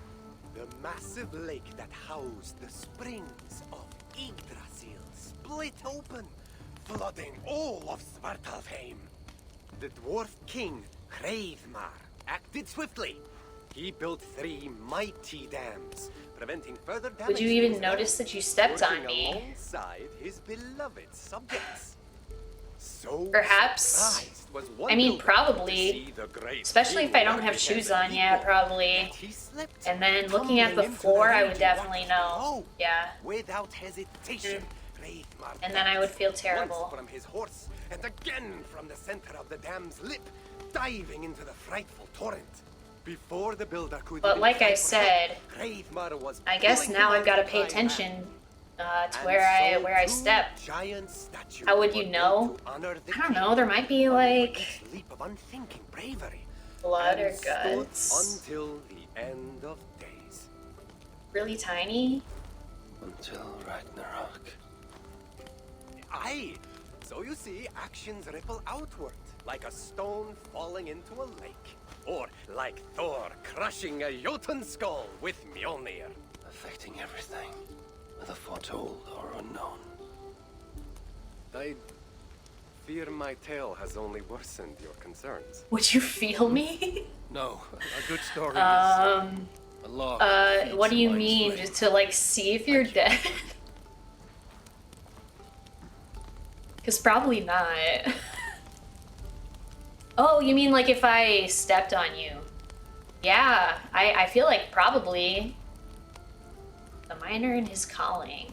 the massive lake that housed the springs of Yggdrasil split open, flooding all of Svartalfheim. The dwarf king, Hreidmar, acted swiftly. He built 3 mighty dams, preventing further damage. Would you to even his notice realm, that you stepped on working me? alongside his beloved subjects. So Perhaps. surprised was one I mean, builder probably. to see the great Especially if I king don't have work shoes as an on, yeah, equal, probably. that he slipped, And then looking at the tumbling into floor, I would raging definitely waters know. below. Yeah. Without hesitation, Hreidmar And then I would feel leapt, terrible. once from his horse, and again from the center of the dam's lip, diving into the frightful torrent. Before the builder could But even like cry I for said, help, Hreidmar was I guess pulling now him I've got to out pay of the dry attention land. to And where I so step. 2 giant statues How would were you built know? to honor the I don't king. know, there might be One for like each leap of unthinking bravery. blood or And stood guts. until the end of days. Really tiny. Until Ragnarok. Aye. So you see, actions ripple outward, like a stone falling into a lake. Or like Thor crushing a Jotun skull with Mjolnir. Affecting everything, whether foretold or unknown. I fear my tale has only worsened your concerns. Would you feel me? No, a good story is Um, a log. what do you feeds mean? mind's Just to like see if you're dead? Cause probably not. Oh, you mean like if I stepped on you? Yeah, I feel like probably. The miner and his calling.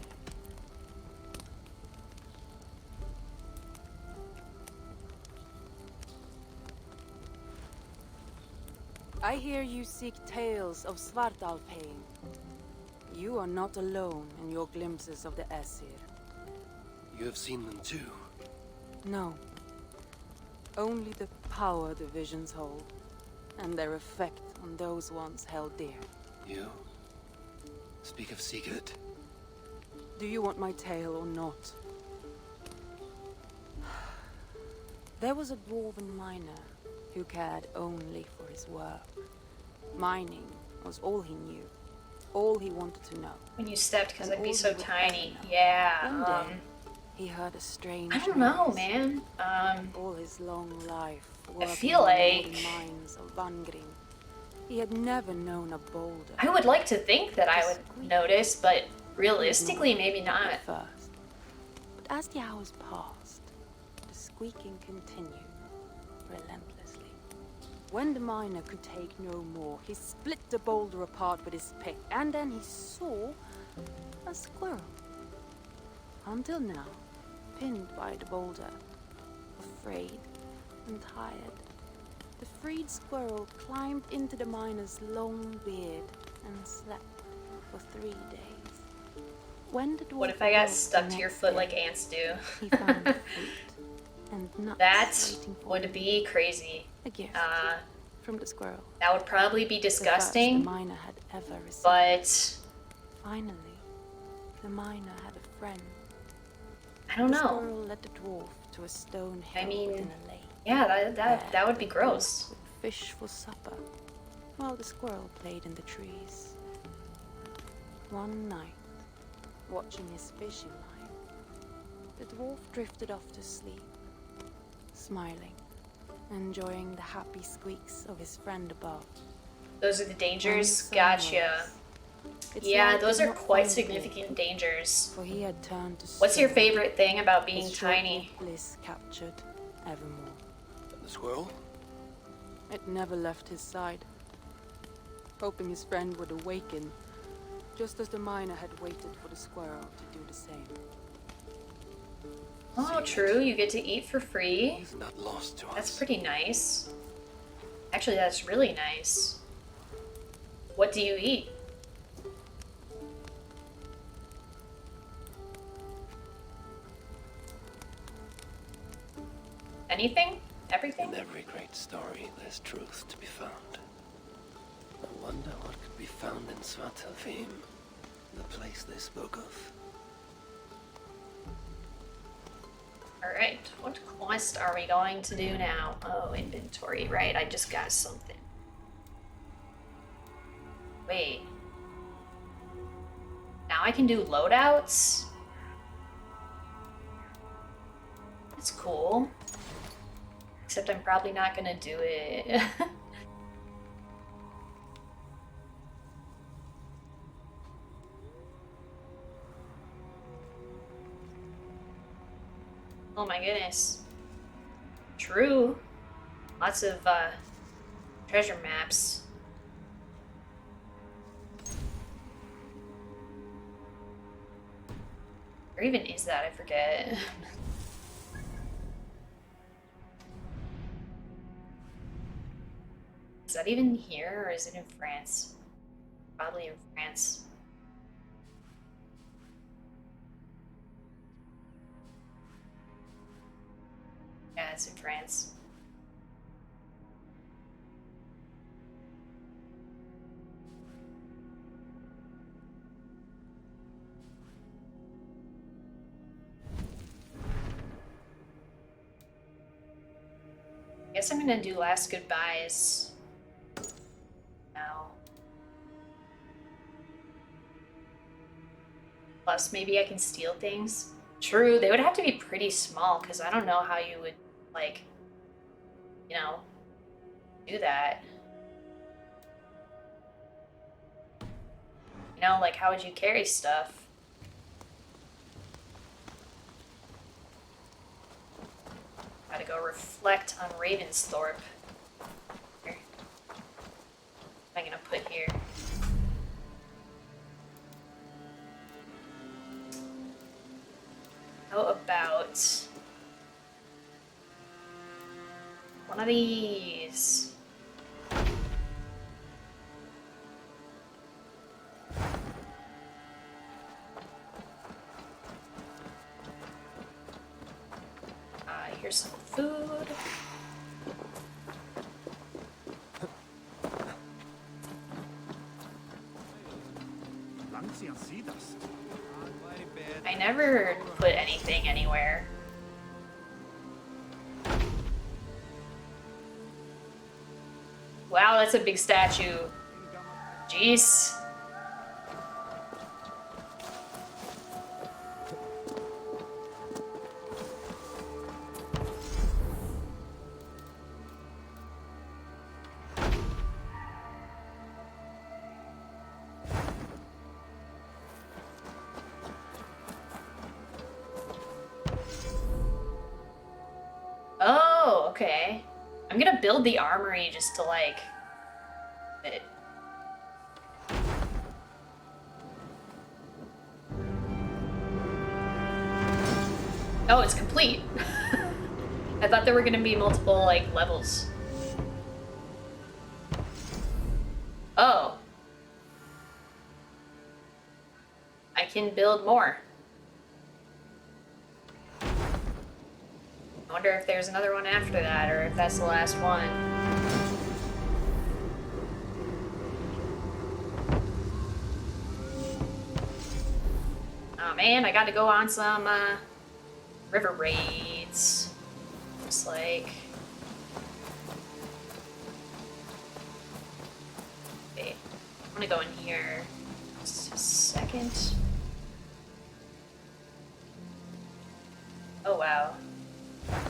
I hear you seek tales of Svartalfheim. You are not alone in your glimpses of the Aesir. You have seen them too. No. Only the power the visions hold, and their effect on those once held dear. You speak of Sigurd. Do you want my tale or not? There was a dwarven miner who cared only for his work. Mining was all he knew, all he wanted to know. When you stepped, because And I'd be all so he would tiny. ever know. Yeah. One day, he heard a strange I don't know, noise. man. All his long life, I working feel in the like northern mines of Vangrim, he had never known a boulder. I would like to think that I would notice, but realistically, maybe not. At first. But as the hours passed, the squeaking continued relentlessly. When the miner could take no more, he split the boulder apart with his pick, and then he saw a squirrel. Until now, pinned by the boulder, afraid and tired, the freed squirrel climbed into the miner's long beard and slept for 3 days. When the dwarf What if I got awoke stuck the to your next foot day, like ants do? he found fruit and nuts That waiting for would him. be crazy. A gift Uh, from the squirrel. that would probably be The first disgusting, the miner had ever received. but Finally, the miner had a friend. I don't The know. squirrel led the dwarf to a stone hill mean, within a lake. Yeah, that would be The dwarf gross. would fish for supper, while the squirrel played in the trees. One night, watching his fishing line, the dwarf drifted off to sleep, smiling, enjoying the happy squeaks of his friend above. Those are the When the dangers. sun Gotcha. rose, its Yeah, light those did are not quite find significant water, dangers. for he had turned to What's your stone, favorite thing about being his short tiny? bliss captured evermore. The squirrel? It never left his side, hoping his friend would awaken, just as the miner had waited for the squirrel to do the same. Oh, true. You get to eat for free. He's not lost to us. That's pretty nice. Actually, that's really nice. What do you eat? Anything? Everything? In every great story, there's truth to be found. I wonder what could be found in Svartalfheim, the place they spoke of. Alright, what quest are we going to do now? Oh, inventory, right, I just got something. Wait. Now I can do loadouts? That's cool. Except I'm probably not gonna do it. Oh my goodness. True. Lots of treasure maps. Where even is that? I forget. Is that even here or is it in France? Probably in France. Yeah, it's in France. Guess I'm gonna do last goodbyes now. Plus, maybe I can steal things. True, they would have to be pretty small because I don't know how you would, like, you know, do that. You know, like, how would you carry stuff? Gotta go reflect on Ravensthorpe. Here. What am I gonna put here? How about one of these? Here's some food. I never put anything anywhere. Wow, that's a big statue. Jeez. Oh, okay. I'm gonna build the armory just to, like, it. Oh, it's complete. I thought there were gonna be multiple, like, levels. Oh. I can build more. I wonder if there's another one after that, or if that's the last one. Oh man, I gotta go on some, river raids. Looks like. Okay, I'm gonna go in here. Just a second. Oh wow.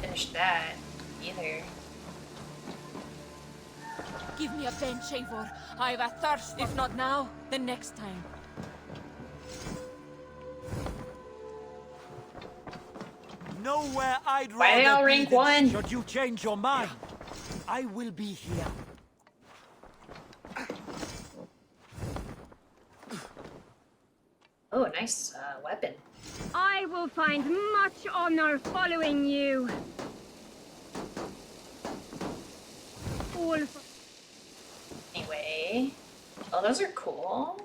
Finished that either. Give me a bench, Eivor. I've a thirst. If not now, then next time. Nowhere I'd Why are they all rather be rank than 1? should you change your mind. I will be here. Oh, nice weapon. I will find much honor following you. All for Anyway. Oh, those are cool.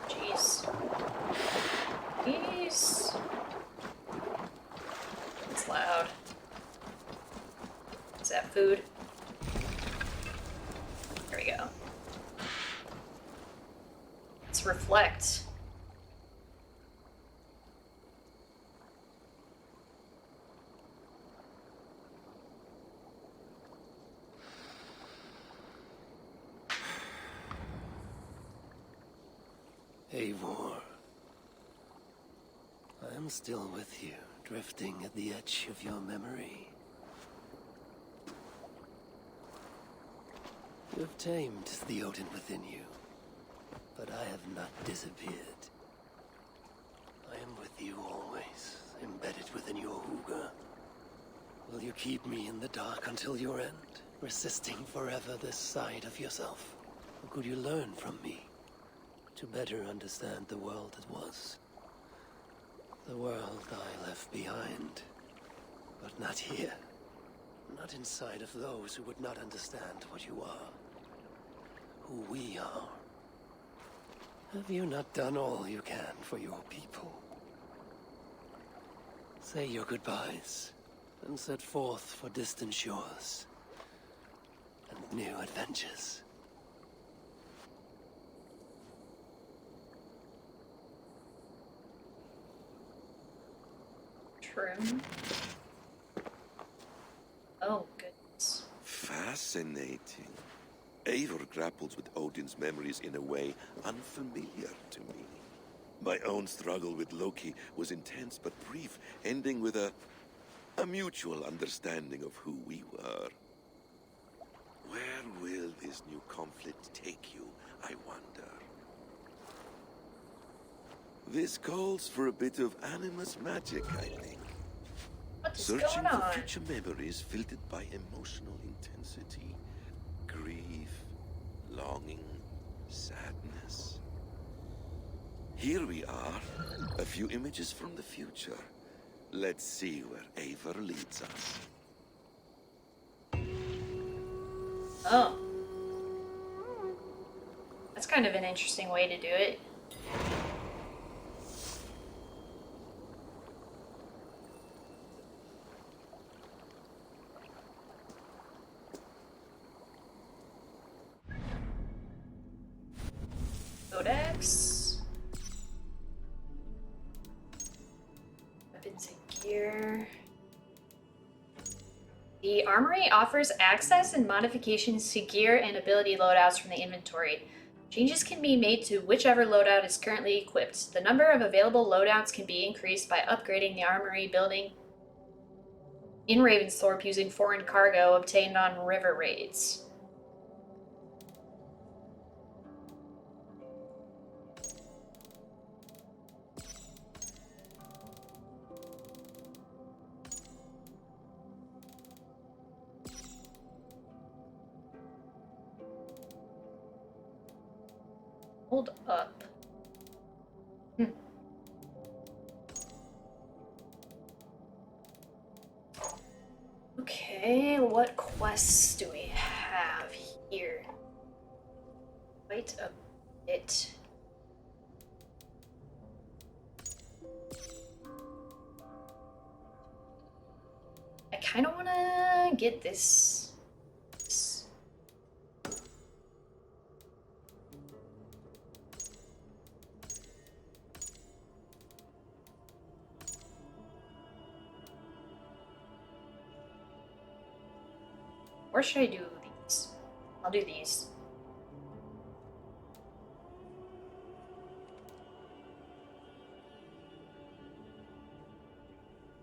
Jeez. Jeez. It's loud. Is that food? There we go. Let's reflect. Eivor. I am still with you, drifting at the edge of your memory. You have tamed the Odin within you, but I have not disappeared. I am with you always, embedded within your hooga. Will you keep me in the dark until your end, resisting forever this side of yourself? Or could you learn from me to better understand the world that was? The world I left behind, but not here. Not inside of those who would not understand what you are, who we are. Have you not done all you can for your people? Say your goodbyes, and set forth for distant shores and new adventures. True. Oh, goodness. Fascinating. Eivor grapples with Odin's memories in a way unfamiliar to me. My own struggle with Loki was intense but brief, ending with a mutual understanding of who we were. Where will this new conflict take you, I wonder? This calls for a bit of animus magic, I think. What is Searching going for on? future memories filtered by emotional intensity, grief, longing, sadness. Here we are, a few images from the future. Let's see where Eivor leads us. Oh. That's kind of an interesting way to do it. Codex. Weapons and gear. The armory offers access and modifications to gear and ability loadouts from the inventory. Changes can be made to whichever loadout is currently equipped. The number of available loadouts can be increased by upgrading the armory building in Ravensthorpe using foreign cargo obtained on river raids. Hold up. Okay, what quests do we have here? Quite a bit. I kind of want to get this. Or should I do these? I'll do these.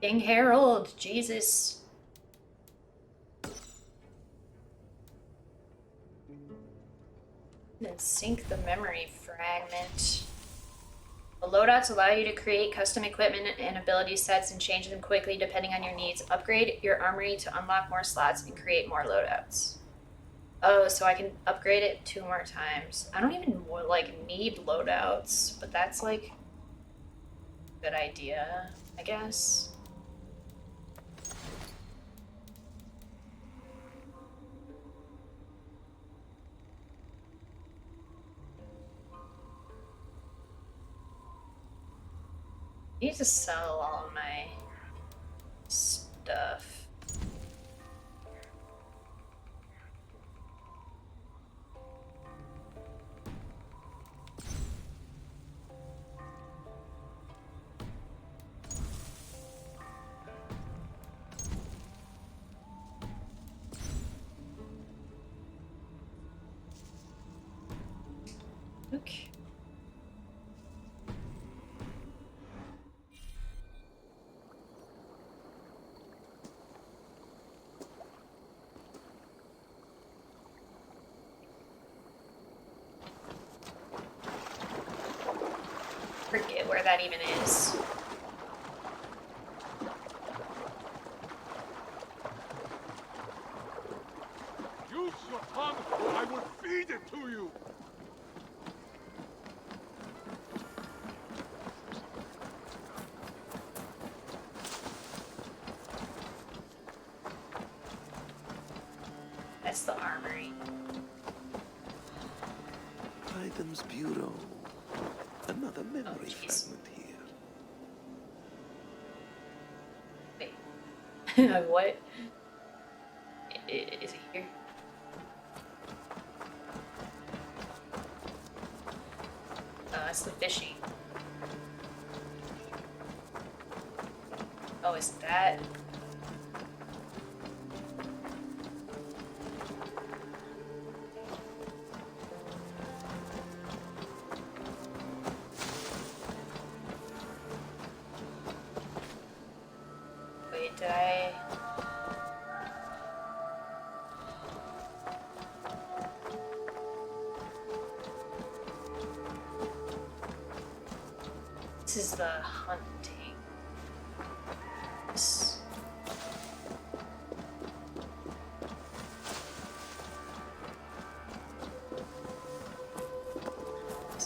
King Harold, Jesus. Then sync the memory fragment. The loadouts allow you to create custom equipment and ability sets and change them quickly depending on your needs. Upgrade your armory to unlock more slots and create more loadouts. Oh, so I can upgrade it 2 more times. I don't even need loadouts, but that's like a good idea, I guess. I need to sell all of my stuff. Okay. forget where that even is. Use your tongue, or I will feed it to you! That's the armory. Hytham's Bureau. Another memory jeez. fragment here. Wait. What? Is it here? Oh, that's the fishing. Oh, is that? Wait, did I? This is the hunting. This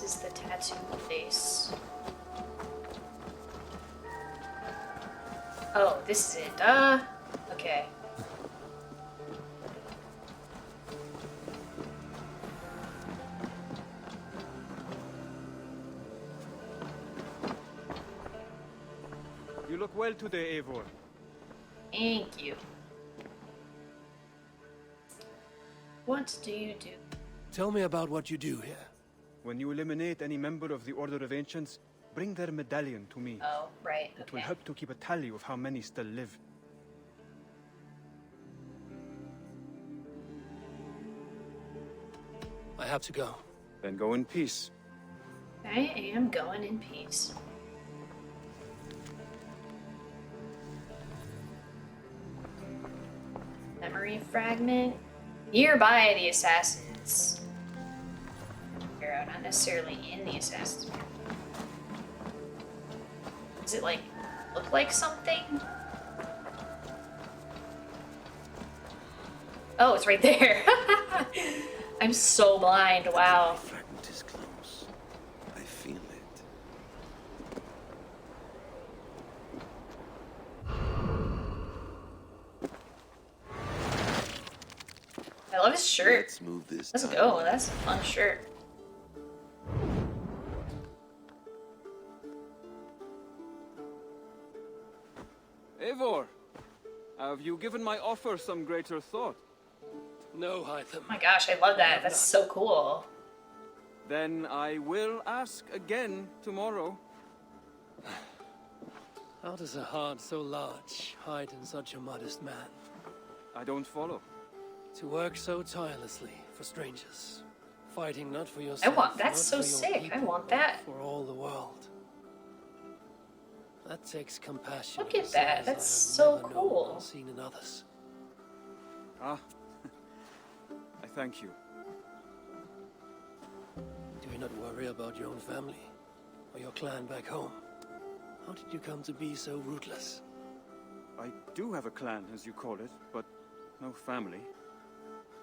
is the tattoo place. Oh, this is it. Okay. You look well today, Eivor. Thank you. What do you do? Tell me about what you do here. When you eliminate any member of the Order of Ancients, bring their medallion to me. Oh, right. It will Okay. help to keep a tally of how many still live. I have to go. Then go in peace. I am going in peace. Memory fragment. Nearby the assassins. Bureau, not necessarily in the assassins bureau. Does it like look like something? Oh, it's right there. I'm so blind. Wow. The fragment is close. I feel it. I love his shirt. Let's move this. Let's timeline. go. That's a fun shirt. Eivor, have you given my offer some greater thought? No, Hytham. Oh my gosh, I love that. That's so cool. Then I will ask again tomorrow. How does a heart so large hide in such a modest man? I don't follow. To work so tirelessly for strangers, fighting not for yourself. I want that's not so for your sick. I people, want but that. for all the world. That takes compassion. Look at of a that. size That's I so have never known cool. or seen in others. Ah, I thank you. Do you not worry about your own family or your clan back home? How did you come to be so rootless? I do have a clan, as you call it, but no family.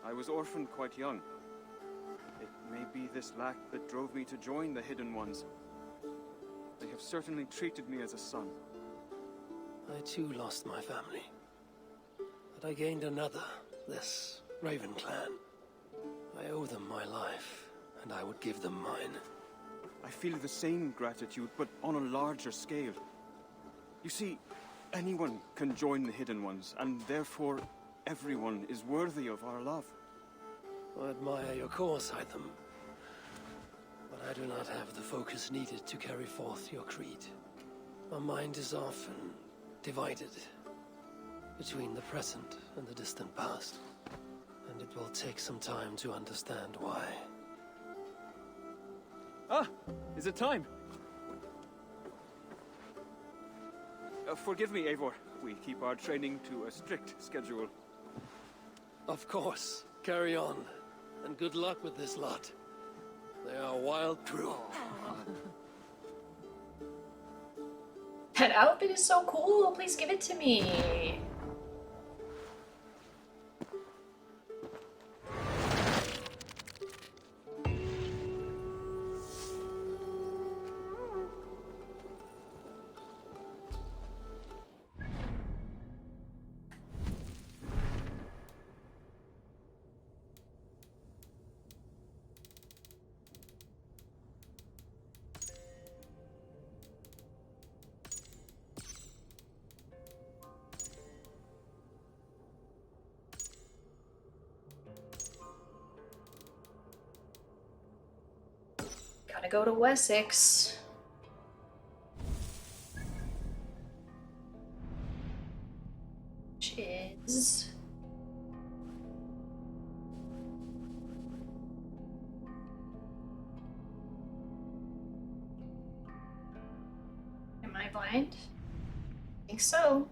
I was orphaned quite young. It may be this lack that drove me to join the Hidden Ones. They have certainly treated me as a son. I too lost my family. But I gained another, this Raven clan. I owe them my life, and I would give them mine. I feel the same gratitude, but on a larger scale. You see, anyone can join the Hidden Ones, and therefore everyone is worthy of our love. I admire your cause, Hytham. But I do not have the focus needed to carry forth your creed. My mind is often divided between the present and the distant past. And it will take some time to understand why. Ah, is it time? Forgive me, Eivor. We keep our training to a strict schedule. Of course. Carry on. And good luck with this lot. They are a wild crew. outfit is so cool. Please give it to me. Gotta go to Wessex. Which is... Am I blind? I think so.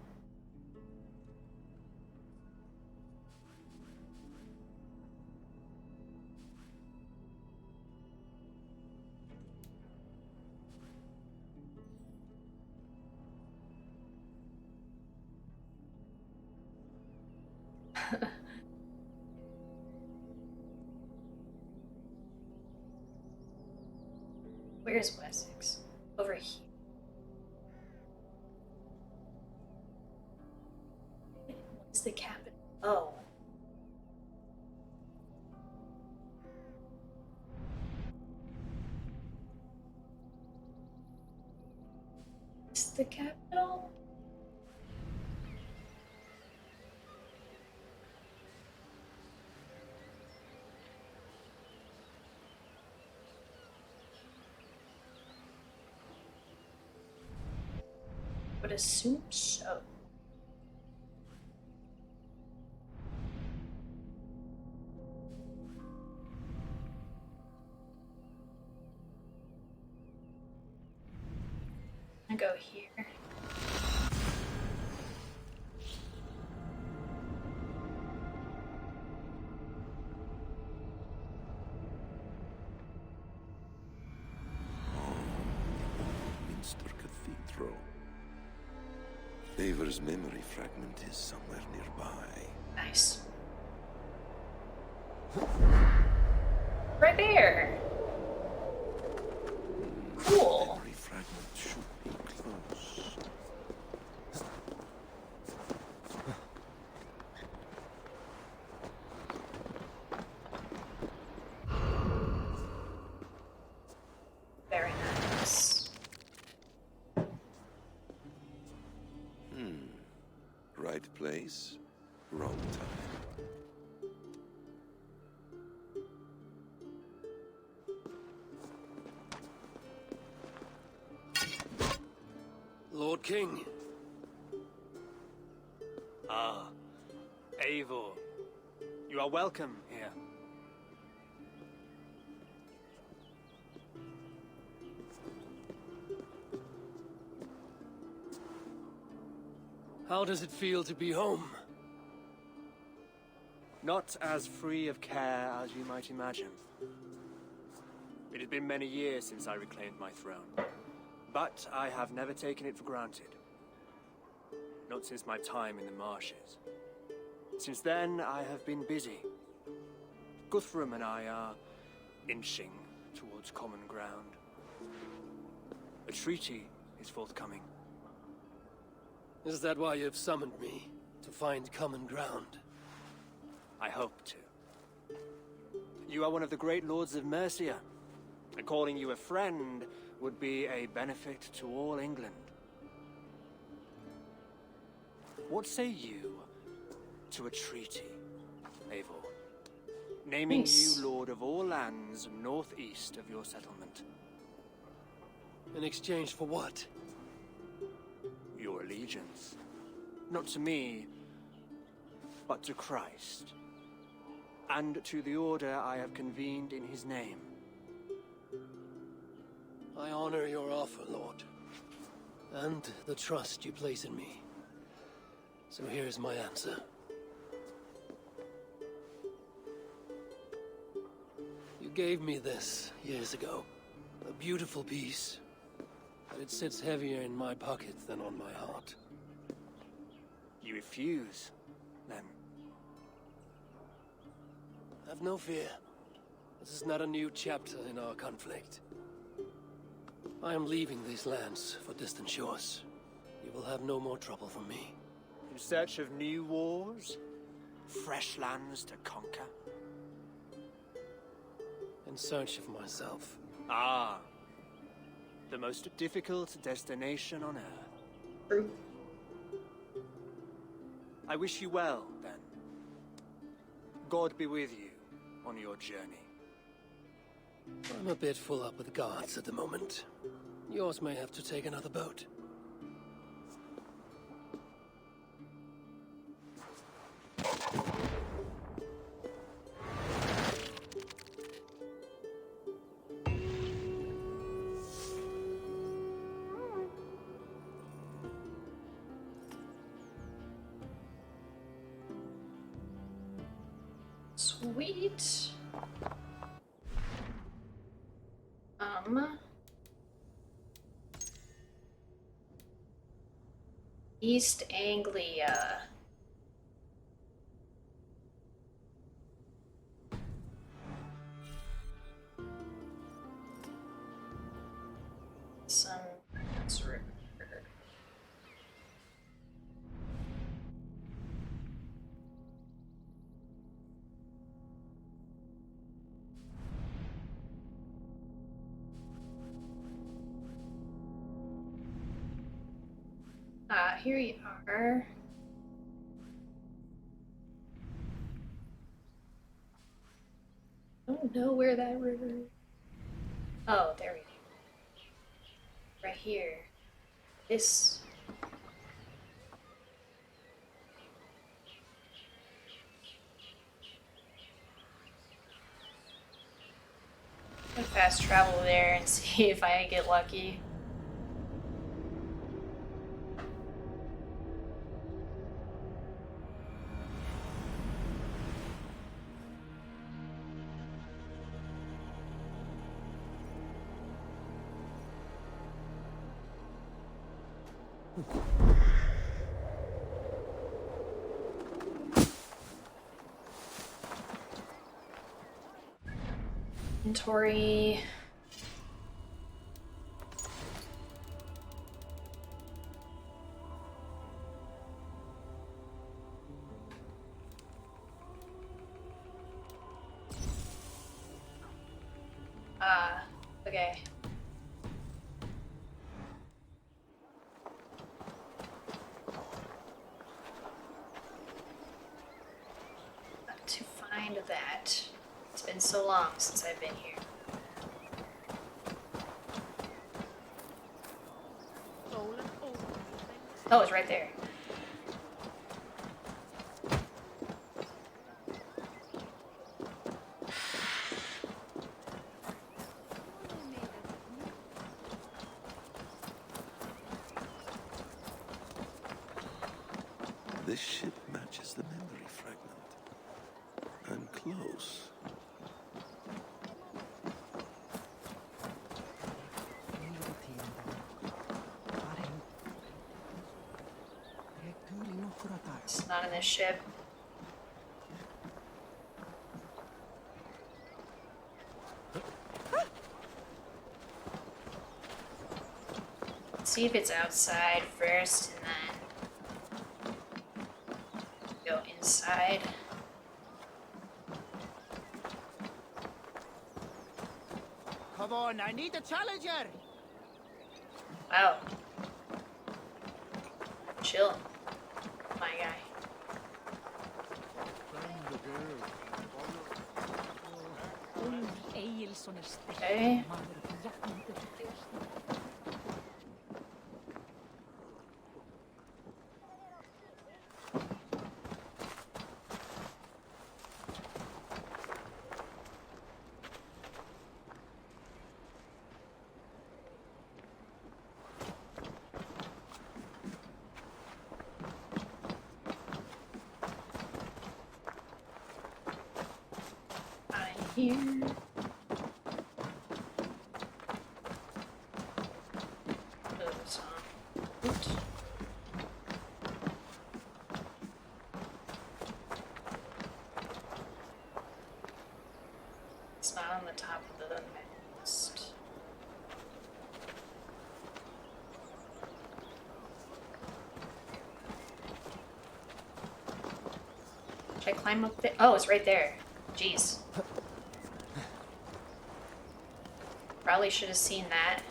Where's Wessex? Over here. What's the capital? Oh. It's the capital? Would assume so. I go here. Minster Cathedral. Eivur's memory fragment is somewhere nearby. Nice. Right there. Cool. Memory fragment should be close. Very nice. Right place, wrong time. Lord King. Ah, Eivor. You are welcome here. How does it feel to be home? Not as free of care as you might imagine. It has been many years since I reclaimed my throne, but I have never taken it for granted. Not since my time in the marshes. Since then, I have been busy. Guthrum and I are inching towards common ground. A treaty is forthcoming. Is that why you've summoned me? To find common ground? I hope to. You are one of the great lords of Mercia, and calling you a friend would be a benefit to all England. What say you to a treaty, Eivor? Naming Nice. you lord of all lands northeast of your settlement. In exchange for what? Your allegiance. Not to me, but to Christ. And to the order I have convened in his name. I honor your offer, Lord. And the trust you place in me. So here's my answer. You gave me this years ago. A beautiful piece. but it sits heavier in my pocket than on my heart. You refuse, then? Have no fear. This is not a new chapter in our conflict. I am leaving these lands for distant shores. You will have no more trouble from me. In search of new wars? Fresh lands to conquer? In search of myself. Ah. The most difficult destination on Earth. True. I wish you well, then. God be with you on your journey. I'm a bit full up with guards at the moment. Yours may have to take another boat. Sweet. East Anglia. Some river. Here you are. I don't know where that river is. Oh, there we go. Right here. This. I'm gonna fast travel there and see if I get lucky. Inventory. Okay. To find that. It's been so long since I've been here. Oh, it's right there. This ship matches the memory fragment. I'm close. It's not in this ship. Let's see if it's outside first and then go inside. Come on, I need a challenger! Wow. Chill, my guy. Okay. Here. Should I climb up there? Oh, it's right there. Jeez. Probably should have seen that.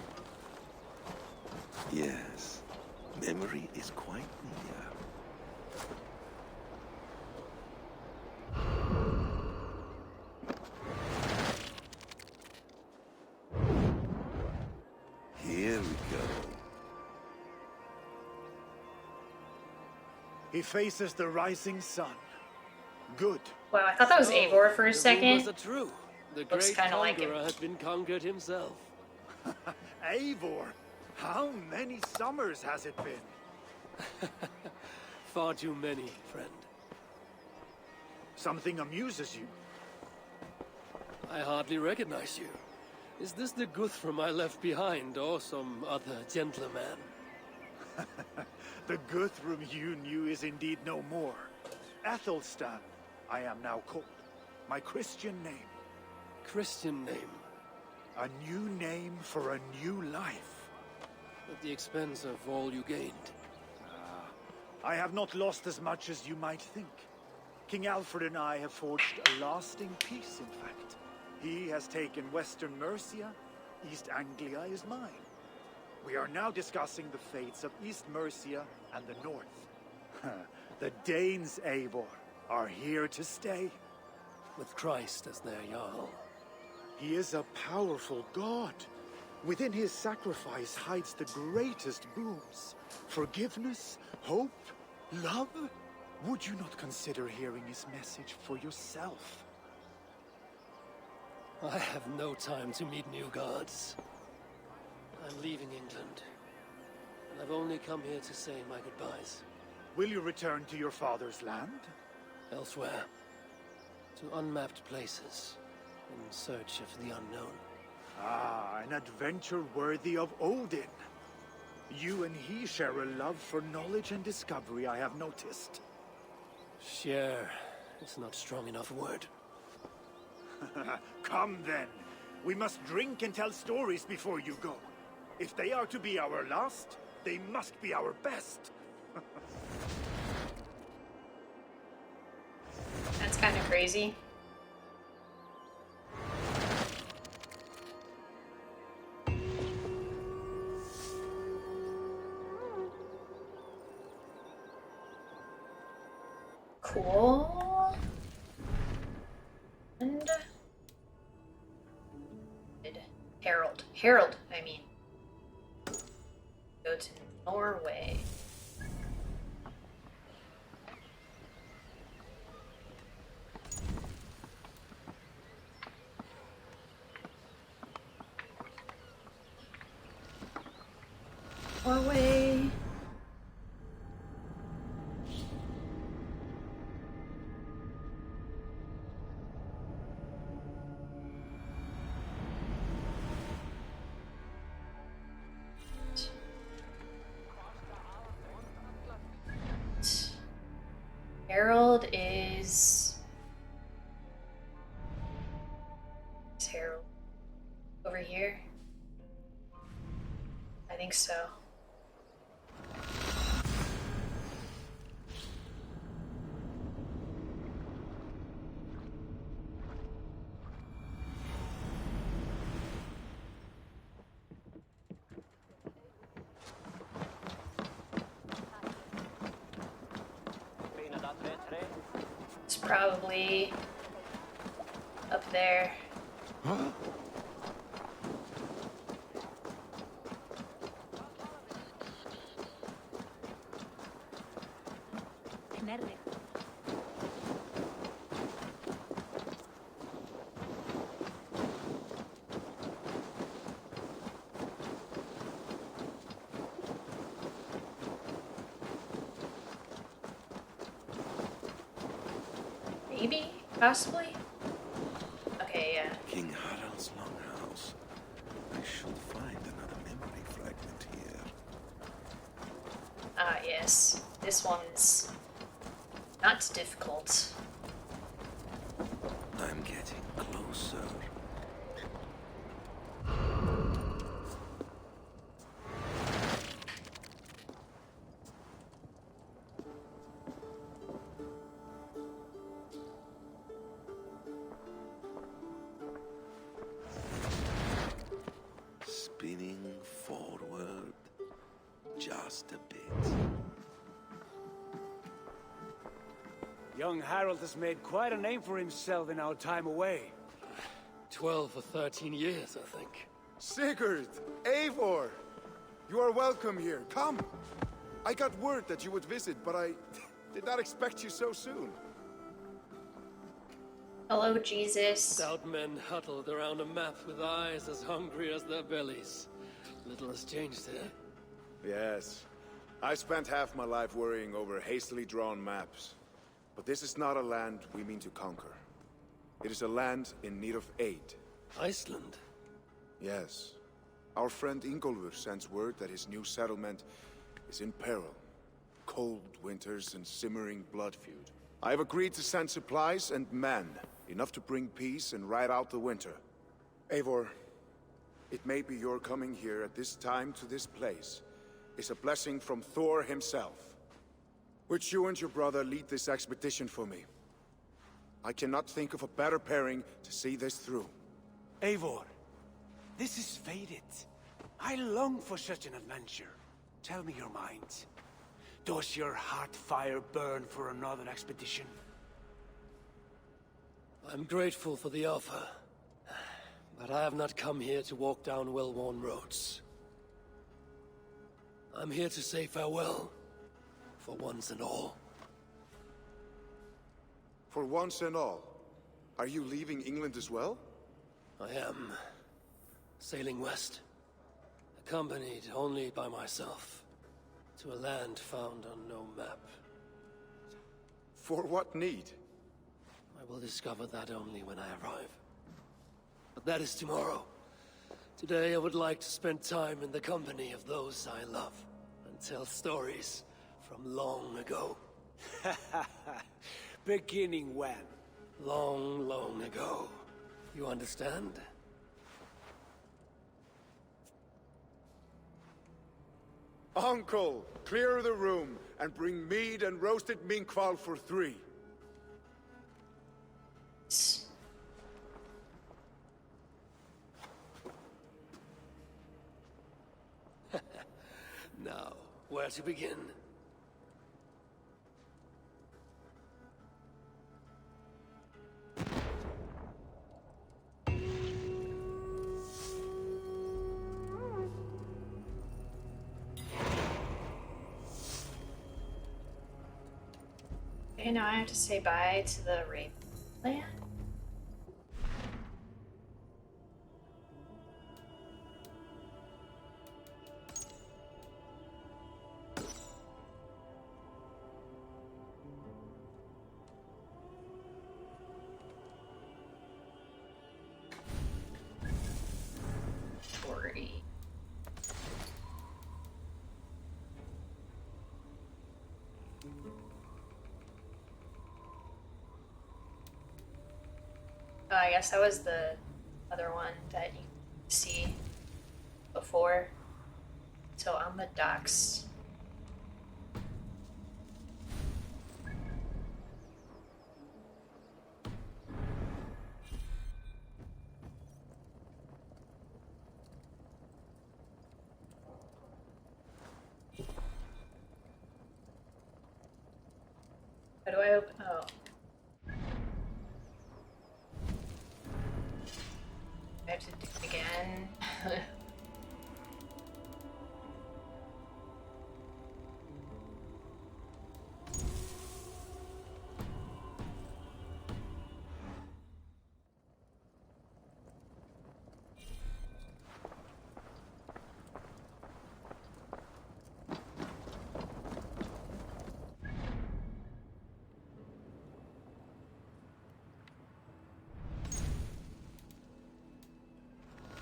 Yes, memory is quite near. Here we go. He faces the rising sun. Good. Wow, I thought that was Eivor for a The second. rumors are true. The Looks great kinda like him. conqueror has been conquered himself. Eivor, how many summers has it been? Far too many, friend. Something amuses you. I hardly recognize you. Is this the Guthrum I left behind, or some other gentler man? The Guthrum you knew is indeed no more. Athelstan, I am now called. My Christian name. Christian name. A new name for a new life. At the expense of all you gained. I have not lost as much as you might think. King Alfred and I have forged a lasting peace, in fact. He has taken Western Mercia, East Anglia is mine. We are now discussing the fates of East Mercia and the North. The Danes, Eivor, are here to stay. With Christ as their Jarl. He is a powerful god. Within his sacrifice hides the greatest boons. Forgiveness, hope, love. Would you not consider hearing his message for yourself? I have no time to meet new gods. I'm leaving England. And I've only come here to say my goodbyes. Will you return to your father's land? Elsewhere. To unmapped places. In search of the unknown. Ah, an adventure worthy of Odin. You and he share a love for knowledge and discovery, I have noticed. Share is not strong enough a word. Come then. We must drink and tell stories before you go. If they are to be our last, they must be our best. That's kind of crazy. Cool. And Harold. Harold, I mean. Go to Norway. Norway. Harold is Harold over here? I think so. It's probably up there. Maybe? Possibly? Okay, yeah. King Harald's longhouse. I should find another memory fragment here. Ah, yes. This one's not difficult. I'm getting closer. just a bit. Young Harold has made quite a name for himself in our time away. 12 or 13 years, I think. Sigurd! Eivor! You are welcome here. Come! I got word that you would visit, but I did not expect you so soon. Hello, Jesus. Stout men huddled around a map with eyes as hungry as their bellies. Little has changed here. Yes. I spent half my life worrying over hastily drawn maps. But this is not a land we mean to conquer. It is a land in need of aid. Iceland? Yes. Our friend Ingólfur sends word that his new settlement is in peril. Cold winters and simmering blood feud. I have agreed to send supplies and men, enough to bring peace and ride out the winter. Eivor, it may be your coming here at this time to this place is a blessing from Thor himself. Would you and your brother lead this expedition for me? I cannot think of a better pairing to see this through. Eivor, this is fated. I long for such an adventure. Tell me your mind. Does your heart fire burn for another expedition? I'm grateful for the offer. But I have not come here to walk down well-worn roads. I'm here to say farewell. For once and all. For once and all? Are you leaving England as well? I am. Sailing west. Accompanied only by myself. To a land found on no map. For what need? I will discover that only when I arrive. But that is tomorrow. Today I would like to spend time in the company of those I love. And tell stories from long ago. Beginning when? Long, long ago. You understand? Uncle, clear the room and bring mead and roasted minkwal for 3. Now, where to begin? Okay, now I have to say bye to the rape land. I guess that was the other one that you see before. So on the docks. How do I open? Oh. I have to do it again.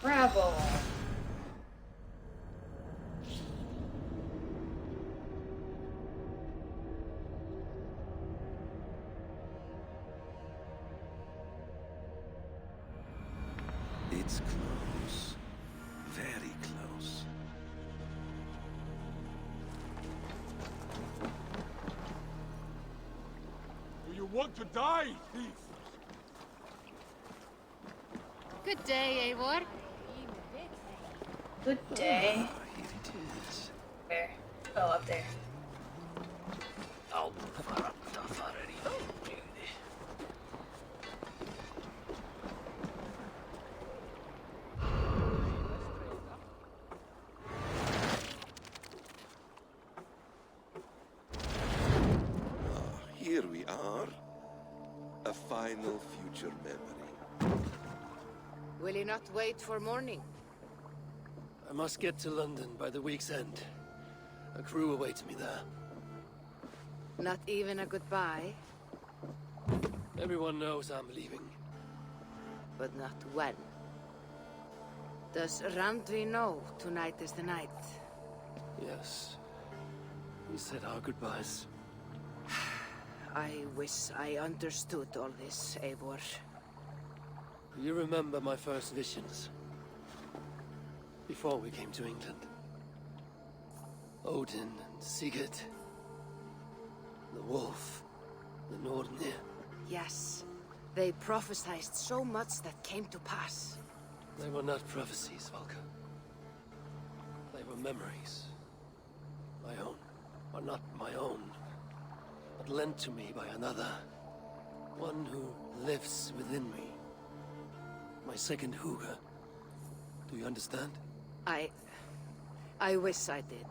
Bravo. It's close. Very close. Do you want to die, thief? Good day, Eivor. Good day. Here it is. Where? Oh, up there. Here we are. A final future memory. Will you not wait for morning? I must get to London by the week's end. A crew awaits me there. Not even a goodbye, Everyone knows I'm leaving. but not when. Does Randvi know tonight is the night? Yes. We said our goodbyes. I wish I understood all this, Eivor. You remember my first visions? Before we came to England. Odin and Sigurd. The wolf. The Nordenir. Yes, they prophesied so much that came to pass. They were not prophecies, Valka. They were memories. My own. Or not my own. But lent to me by another. One who lives within me. My second Huga. Do you understand? I wish I did.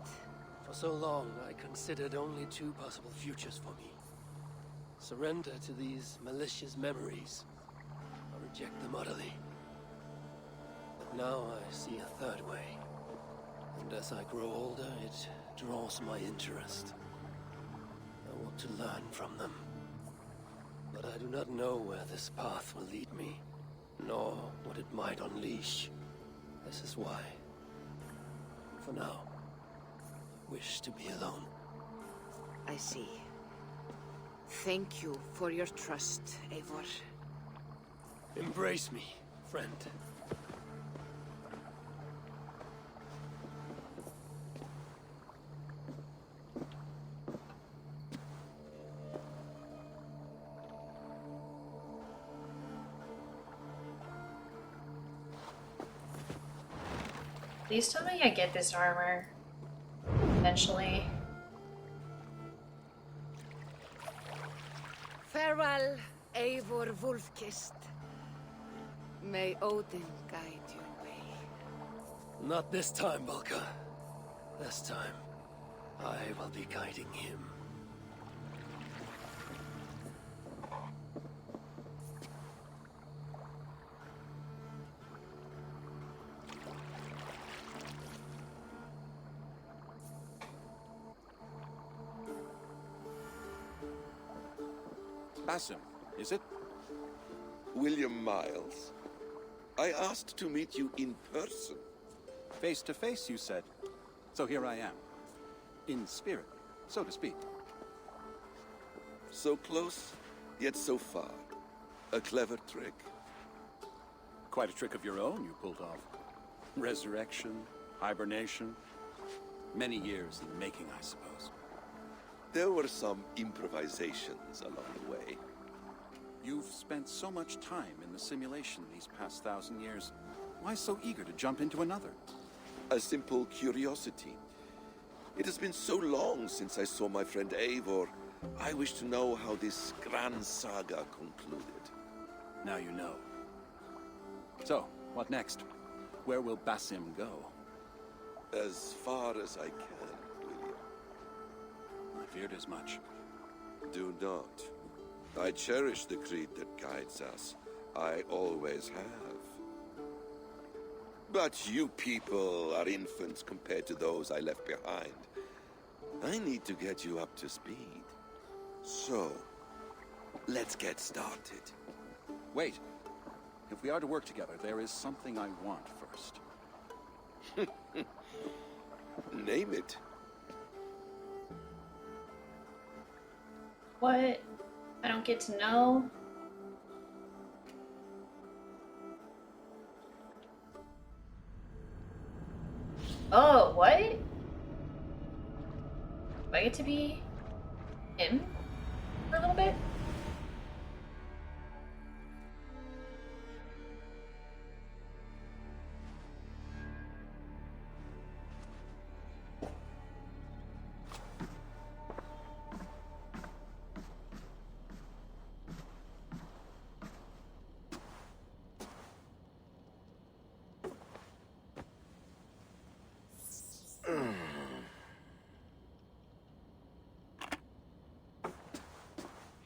For so long, I considered only two possible futures for me. Surrender to these malicious memories, or reject them utterly. But now I see a third way. And as I grow older, it draws my interest. I want to learn from them. But I do not know where this path will lead me, nor what it might unleash. This is why, for now, I wish to be alone. I see. Thank you for your trust, Eivor. Embrace me, friend. Please tell me I get this armor eventually. Farewell, Eivor Wolfkist. May Odin guide your way. Not this time, Valka. This time, I will be guiding him. Basim, is it? William Miles. I asked to meet you in person. Face to face, you said. So here I am. In spirit, so to speak. So close, yet so far. A clever trick. Quite a trick of your own you pulled off. Resurrection, hibernation. Many years in making, I suppose. There were some improvisations along the way. You've spent so much time in the simulation these past 1,000 years. Why so eager to jump into another? A simple curiosity. It has been so long since I saw my friend Eivor. I wish to know how this grand saga concluded. Now you know. So, what next? Where will Basim go? As far as I can, William. I feared as much. Do not. I cherish the creed that guides us. I always have. But you people are infants compared to those I left behind. I need to get you up to speed. So, let's get started. Wait. If we are to work together, there is something I want first. Name it. What? I don't get to know? Oh, what? Do I get to be him for a little bit?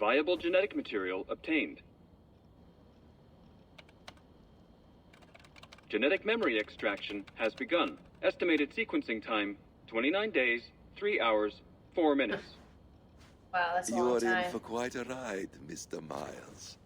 Viable genetic material obtained. Genetic memory extraction has begun. Estimated sequencing time, 29 days, 3 hours, 4 minutes. Wow, that's a You long are time. in for quite a ride, Mr. Miles.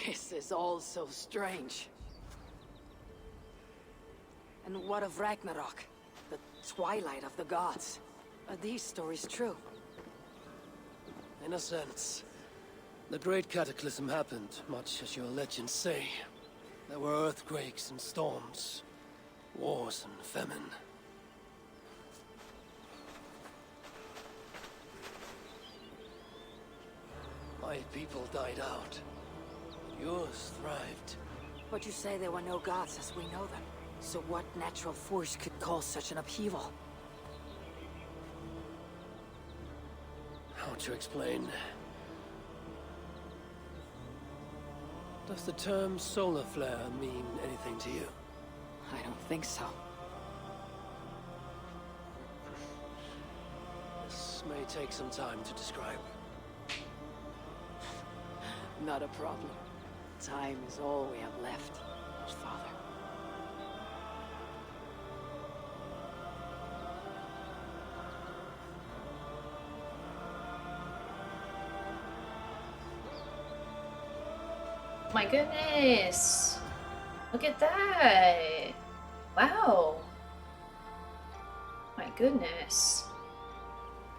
This is all so strange. And what of Ragnarok? The twilight of the gods? Are these stories true? In a sense. The great cataclysm happened, much as your legends say. There were earthquakes and storms, wars and famine. My people died out. Yours thrived. But you say there were no gods as we know them. So what natural force could cause such an upheaval? How to explain? Does the term solar flare mean anything to you? I don't think so. This may take some time to describe. Not a problem. Time is all we have left, Father. My goodness! Look at that! Wow! My goodness.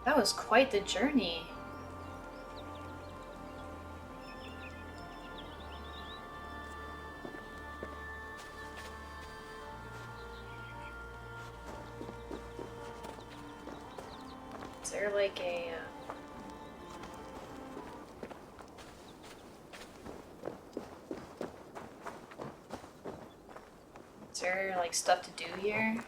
That was quite the journey. Is there like a... Is there like stuff to do here?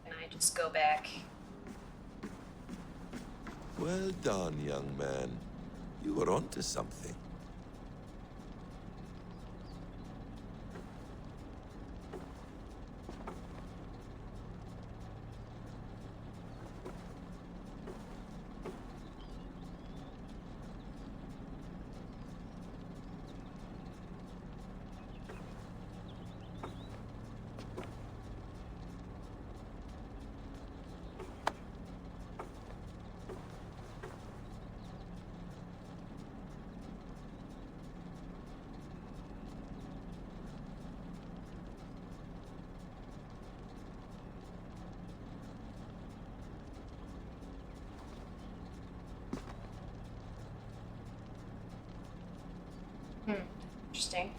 Can I just go back? Well done, young man. You were onto something. Interesting.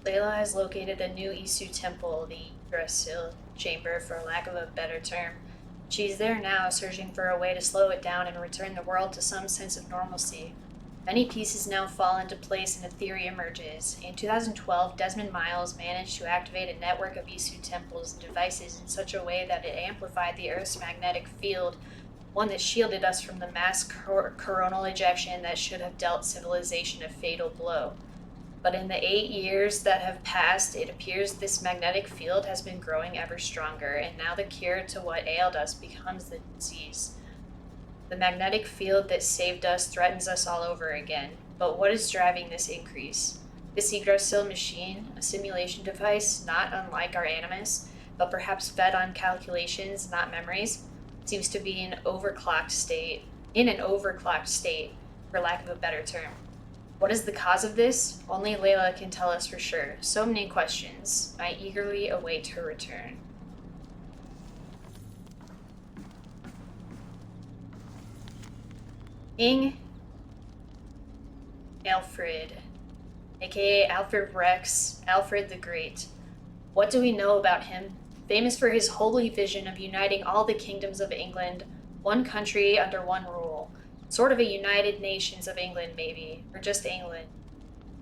Layla has located the new Isu temple, the Yggdrasil chamber for lack of a better term. She's there now, searching for a way to slow it down and return the world to some sense of normalcy. Many pieces now fall into place and a theory emerges. In 2012, Desmond Miles managed to activate a network of Isu temples and devices in such a way that it amplified the Earth's magnetic field, one that shielded us from the mass coronal ejection that should have dealt civilization a fatal blow. But in the 8 years that have passed, it appears this magnetic field has been growing ever stronger, and now the cure to what ailed us becomes the disease. The magnetic field that saved us threatens us all over again. But what is driving this increase? This Yggdrasil machine, a simulation device not unlike our Animus, but perhaps fed on calculations, not memories, seems to be in an overclocked state, for lack of a better term. What is the cause of this? Only Layla can tell us for sure. So many questions. I eagerly await her return. King Alfred, aka Alfred Rex, Alfred the Great. What do we know about him famous for his holy vision of uniting all the kingdoms of England, one country under one rule. Sort of a United Nations of England, maybe, or just England.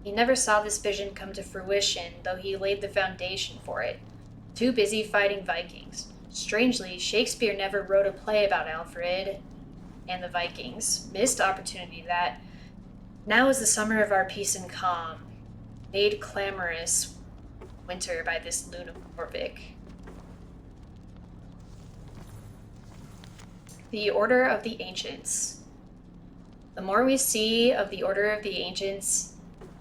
He never saw this vision come to fruition, though he laid the foundation for it. Too busy fighting Vikings. Strangely, Shakespeare never wrote a play about Alfred and the Vikings. Missed opportunity that. Now is the summer of our peace and calm, made clamorous winter by this lunatic. The Order of the Ancients. The more we see of the Order of the Ancients,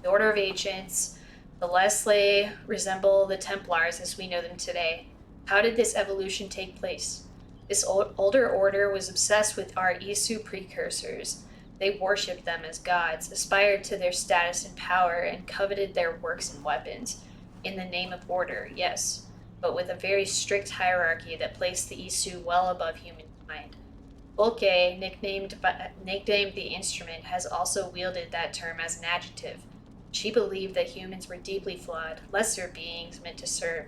the less they resemble the Templars as we know them today. How did this evolution take place? This older order was obsessed with our Isu precursors. They worshipped them as gods, aspired to their status and power, and coveted their works and weapons. In the name of order, yes, but with a very strict hierarchy that placed the Isu well above humankind. Volke, nicknamed the instrument, has also wielded that term as an adjective. She believed that humans were deeply flawed, lesser beings meant to serve.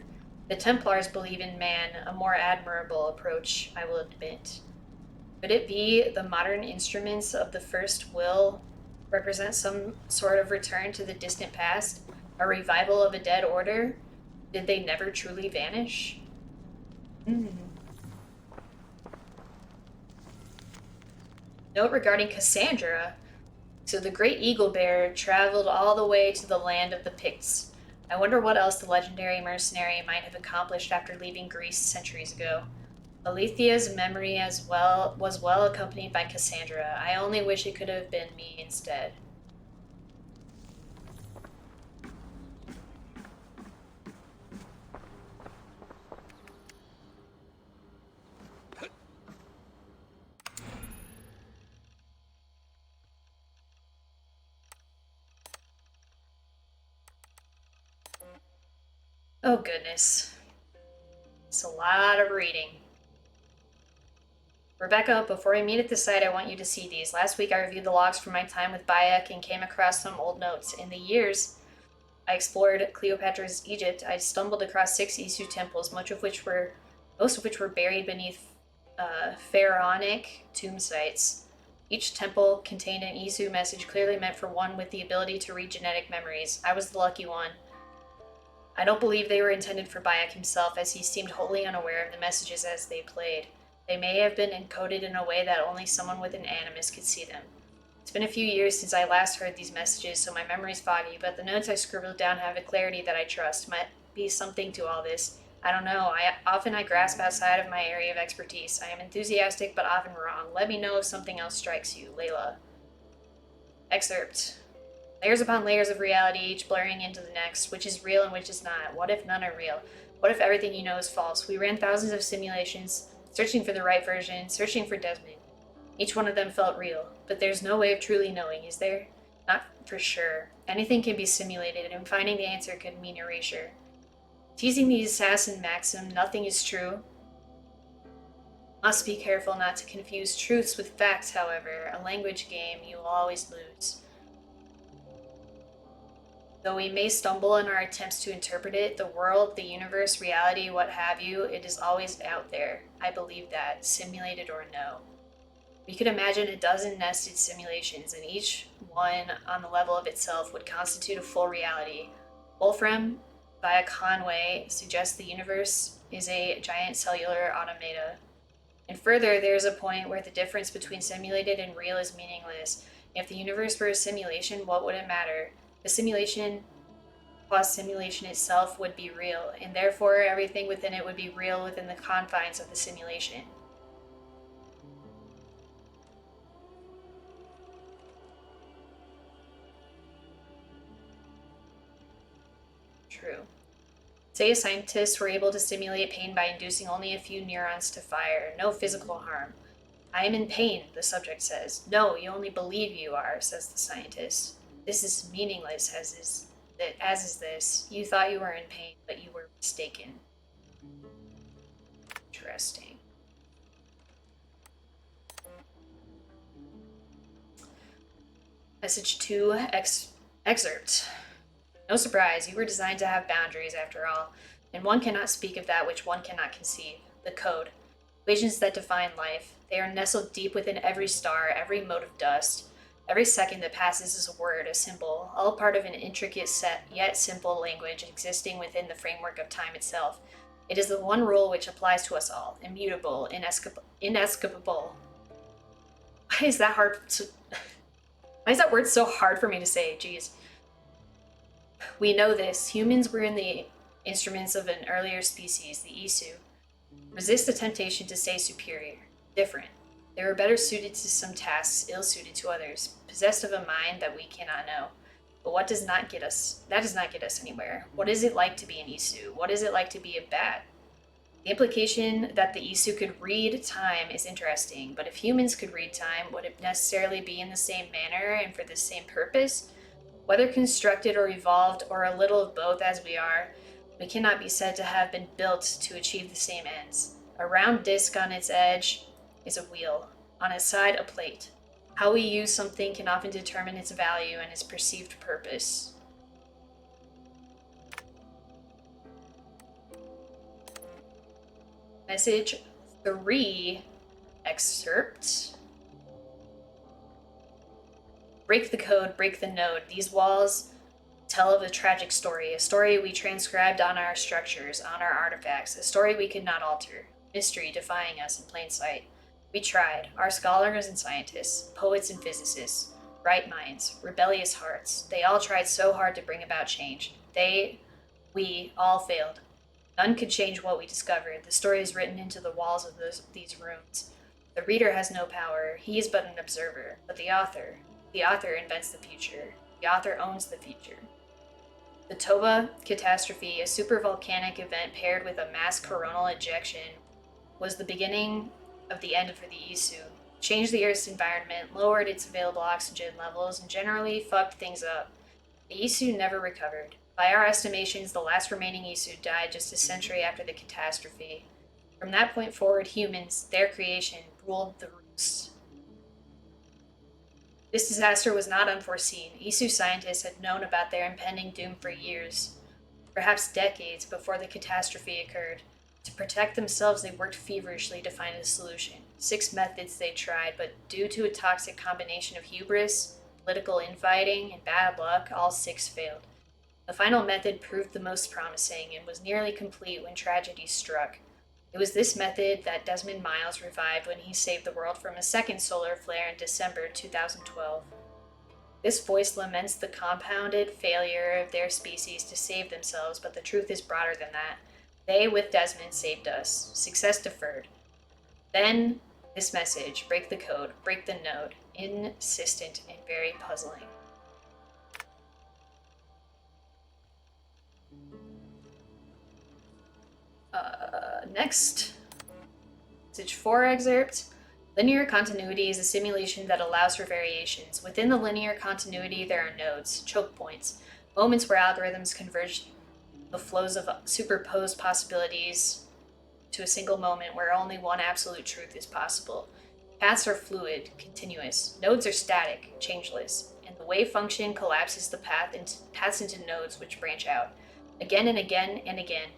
The Templars believe in man, a more admirable approach, I will admit. Could it be the modern instruments of the first will represent some sort of return to the distant past? A revival of a dead order? Did they never truly vanish? Note regarding Cassandra. So the great eagle bearer traveled all the way to the land of the Picts. I wonder what else the legendary mercenary might have accomplished after leaving Greece centuries ago. Alethea's memory was well accompanied by Cassandra. I only wish it could have been me instead. Oh goodness. It's a lot of reading. Rebecca, before we meet at the site, I want you to see these. Last week I reviewed the logs from my time with Bayek and came across some old notes. In the years I explored Cleopatra's Egypt, I stumbled across 6 Isu temples, most of which were buried beneath pharaonic tomb sites. Each temple contained an Isu message clearly meant for one with the ability to read genetic memories. I was the lucky one. I don't believe they were intended for Bayek himself, as he seemed wholly unaware of the messages as they played. They may have been encoded in a way that only someone with an animus could see them. It's been a few years since I last heard these messages, so my memory's foggy, but the notes I scribbled down have a clarity that I trust. Might be something to all this. I don't know. I grasp outside of my area of expertise. I am enthusiastic, but often wrong. Let me know if something else strikes you. Layla. Excerpt. Layers upon layers of reality, each blurring into the next. Which is real and which is not? What if none are real? What if everything you know is false? We ran thousands of simulations, searching for the right version, searching for Desmond. Each one of them felt real, but there's no way of truly knowing, is there? Not for sure. Anything can be simulated, and finding the answer could mean erasure. Teasing the assassin maxim, nothing is true. Must be careful not to confuse truths with facts, however. A language game, you will always lose. Though we may stumble in our attempts to interpret it, the world, the universe, reality, what have you, it is always out there. I believe that, simulated or no. We could imagine a dozen nested simulations, and each one on the level of itself would constitute a full reality. Wolfram, via Conway, suggests the universe is a giant cellular automata. And further, there is a point where the difference between simulated and real is meaningless. If the universe were a simulation, what would it matter? The simulation plus simulation itself would be real, and therefore everything within it would be real within the confines of the simulation. True. Say scientists were able to simulate pain by inducing only a few neurons to fire. No physical harm. I am in pain, the subject says. No, you only believe you are, says the scientist. This is meaningless, as is this. You thought you were in pain, but you were mistaken. Interesting. Message 2, excerpt. No surprise, you were designed to have boundaries after all. and one cannot speak of that which one cannot conceive. The code. Equations that define life. They are nestled deep within every star, every mote of dust. Every second that passes is a word, a symbol, all part of an intricate set yet simple language existing within the framework of time itself. It is the one rule which applies to us all, immutable, inescapable. Why is that hard? Why is that word so hard for me to say? Jeez. We know this. Humans were in the instruments of an earlier species, the Isu. Resist the temptation to say superior, different. They were better suited to some tasks, ill suited to others, possessed of a mind that we cannot know. But that does not get us anywhere. What is it like to be an Isu? What is it like to be a bat? The implication that the Isu could read time is interesting, but if humans could read time, would it necessarily be in the same manner and for the same purpose? Whether constructed or evolved, or a little of both as we are, we cannot be said to have been built to achieve the same ends. A round disc on its edge is a wheel, on its side a plate. How we use something can often determine its value and its perceived purpose. Message 3 excerpt. Break the code, break the node. These walls tell of a tragic story, a story we transcribed on our structures, on our artifacts, a story we could not alter, mystery defying us in plain sight. We tried, our scholars and scientists, poets and physicists, bright minds, rebellious hearts, they all tried so hard to bring about change. We all failed. None could change what we discovered. The story is written into the walls of these rooms. The reader has no power. He is but an observer. But the author invents the future. The author owns the future. The Toba catastrophe, a supervolcanic event paired with a mass coronal ejection, was the beginning of the end for the Isu. Changed the Earth's environment, lowered its available oxygen levels, and generally fucked things up. The Isu never recovered. By our estimations, the last remaining Isu died just a century after the catastrophe. From that point forward, humans, their creation, ruled the roost. This disaster was not unforeseen. Isu scientists had known about their impending doom for years, perhaps decades before the catastrophe occurred. To protect themselves, they worked feverishly to find a solution. 6 methods they tried, but due to a toxic combination of hubris, political infighting, and bad luck, all 6 failed. The final method proved the most promising and was nearly complete when tragedy struck. It was this method that Desmond Miles revived when he saved the world from a second solar flare in December 2012. This voice laments the compounded failure of their species to save themselves, but the truth is broader than that. They, with Desmond, saved us. Success deferred. Then, this message, break the code, break the node, insistent and very puzzling. Next, message 4 excerpt. Linear continuity is a simulation that allows for variations. Within the linear continuity, there are nodes, choke points, moments where algorithms converge the flows of superposed possibilities to a single moment where only one absolute truth is possible. Paths are fluid, continuous. Nodes are static, changeless, and the wave function collapses the paths into nodes which branch out. Again and again and again.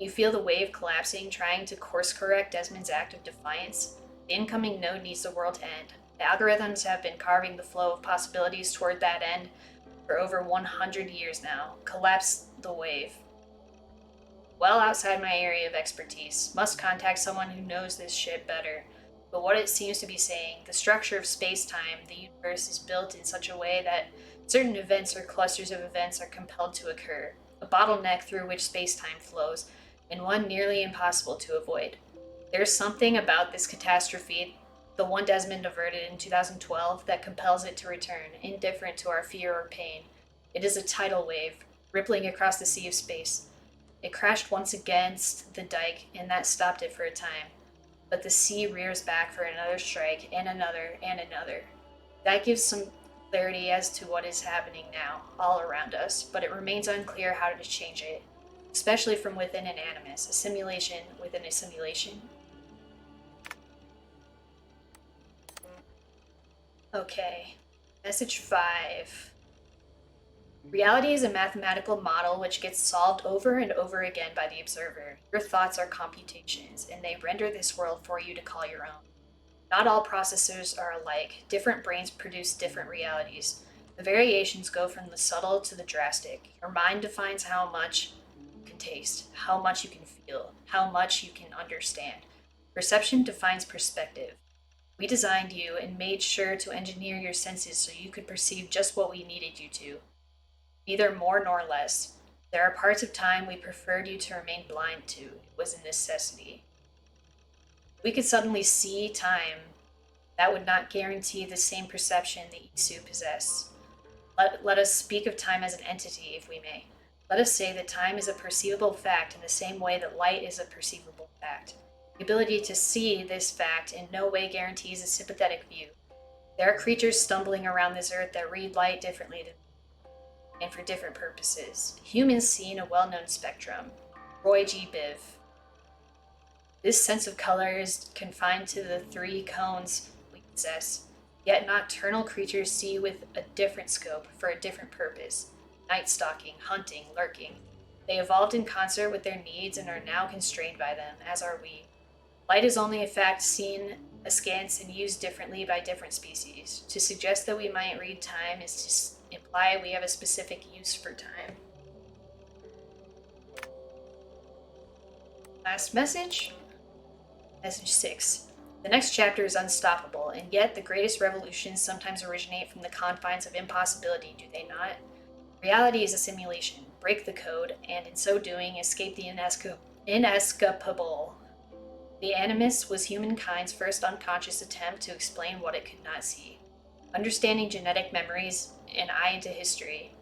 You feel the wave collapsing, trying to course correct Desmond's act of defiance. The incoming node needs the world to end. The algorithms have been carving the flow of possibilities toward that end for over 100 years now. Collapse the wave. Well outside my area of expertise. Must contact someone who knows this shit better. But what it seems to be saying, the structure of space-time, the universe is built in such a way that certain events or clusters of events are compelled to occur. A bottleneck through which space-time flows, and one nearly impossible to avoid. There's something about this catastrophe, the one Desmond averted in 2012, that compels it to return, indifferent to our fear or pain. It is a tidal wave, rippling across the sea of space. It crashed once against the dike, and that stopped it for a time. But the sea rears back for another strike, and another, and another. That gives some clarity as to what is happening now, all around us, but it remains unclear how to change it. Especially from within an animus, a simulation within a simulation. Okay, message 5. Reality is a mathematical model which gets solved over and over again by the observer. Your thoughts are computations, and they render this world for you to call your own. Not all processors are alike. Different brains produce different realities. The variations go from the subtle to the drastic. Your mind defines how much you can taste, how much you can feel, how much you can understand. Perception defines perspective. We designed you and made sure to engineer your senses so you could perceive just what we needed you to, neither more nor less. There are parts of time we preferred you to remain blind to. It was a necessity. We could suddenly see time. That would not guarantee the same perception the Isu possess. Let us speak of time as an entity, if we may. Let us say that time is a perceivable fact in the same way that light is a perceivable fact. The ability to see this fact in no way guarantees a sympathetic view. There are creatures stumbling around this earth that read light differently and for different purposes. Humans see in a well-known spectrum. Roy G. Biv. This sense of color is confined to the 3 cones we possess. Yet nocturnal creatures see with a different scope for a different purpose. Night stalking, hunting, lurking. They evolved in concert with their needs and are now constrained by them, as are we. Light is only a fact seen askance and used differently by different species. To suggest that we might read time is to imply we have a specific use for time. Last message? Message 6. The next chapter is unstoppable, and yet the greatest revolutions sometimes originate from the confines of impossibility, do they not? Reality is a simulation. Break the code, and in so doing, escape the inescapable. The Animus was humankind's first unconscious attempt to explain what it could not see. Understanding genetic memories, an eye into history.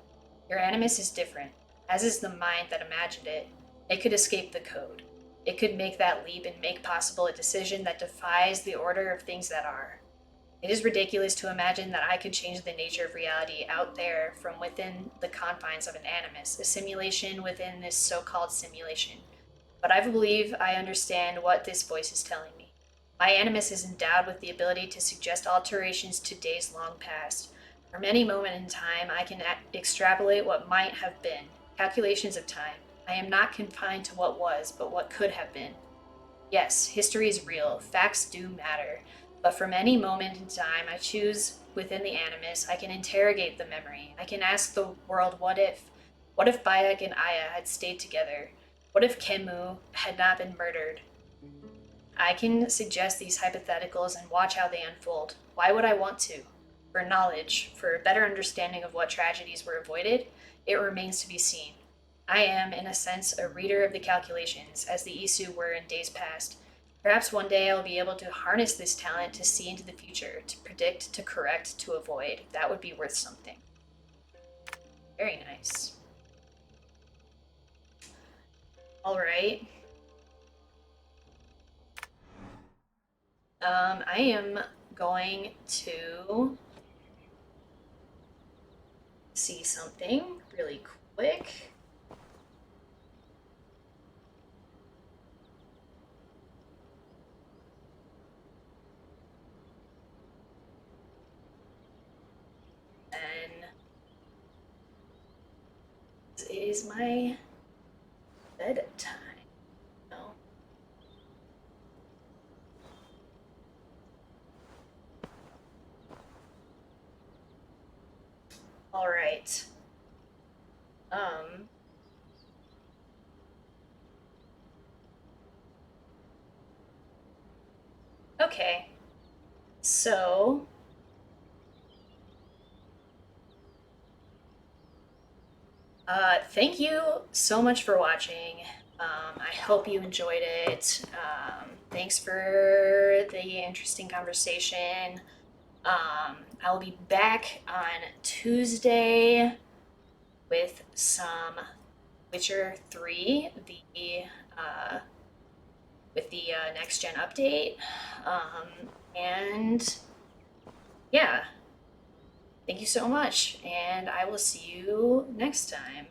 Your Animus is different, as is the mind that imagined it. It could escape the code. It could make that leap and make possible a decision that defies the order of things that are. It is ridiculous to imagine that I could change the nature of reality out there from within the confines of an animus, a simulation within this so-called simulation. But I believe I understand what this voice is telling me. My animus is endowed with the ability to suggest alterations to days long past. From any moment in time, I can extrapolate what might have been, calculations of time. I am not confined to what was, but what could have been. Yes, history is real, facts do matter, but from any moment in time I choose within the animus, I can interrogate the memory. I can ask the world, what if? What if Bayek and Aya had stayed together? What if Kemu had not been murdered? I can suggest these hypotheticals and watch how they unfold. Why would I want to? For knowledge, for a better understanding of what tragedies were avoided, it remains to be seen. I am, in a sense, a reader of the calculations, as the Isu were in days past. Perhaps one day I will be able to harness this talent to see into the future, to predict, to correct, to avoid. That would be worth something. Very nice. Alright. I am going to see something really quick. And it is my bedtime. No. All right. Okay. So thank you so much for watching. I hope you enjoyed it. Thanks for the interesting conversation. I'll be back on Tuesday with some Witcher 3, with the next gen update. And yeah, thank you so much, and I will see you next time.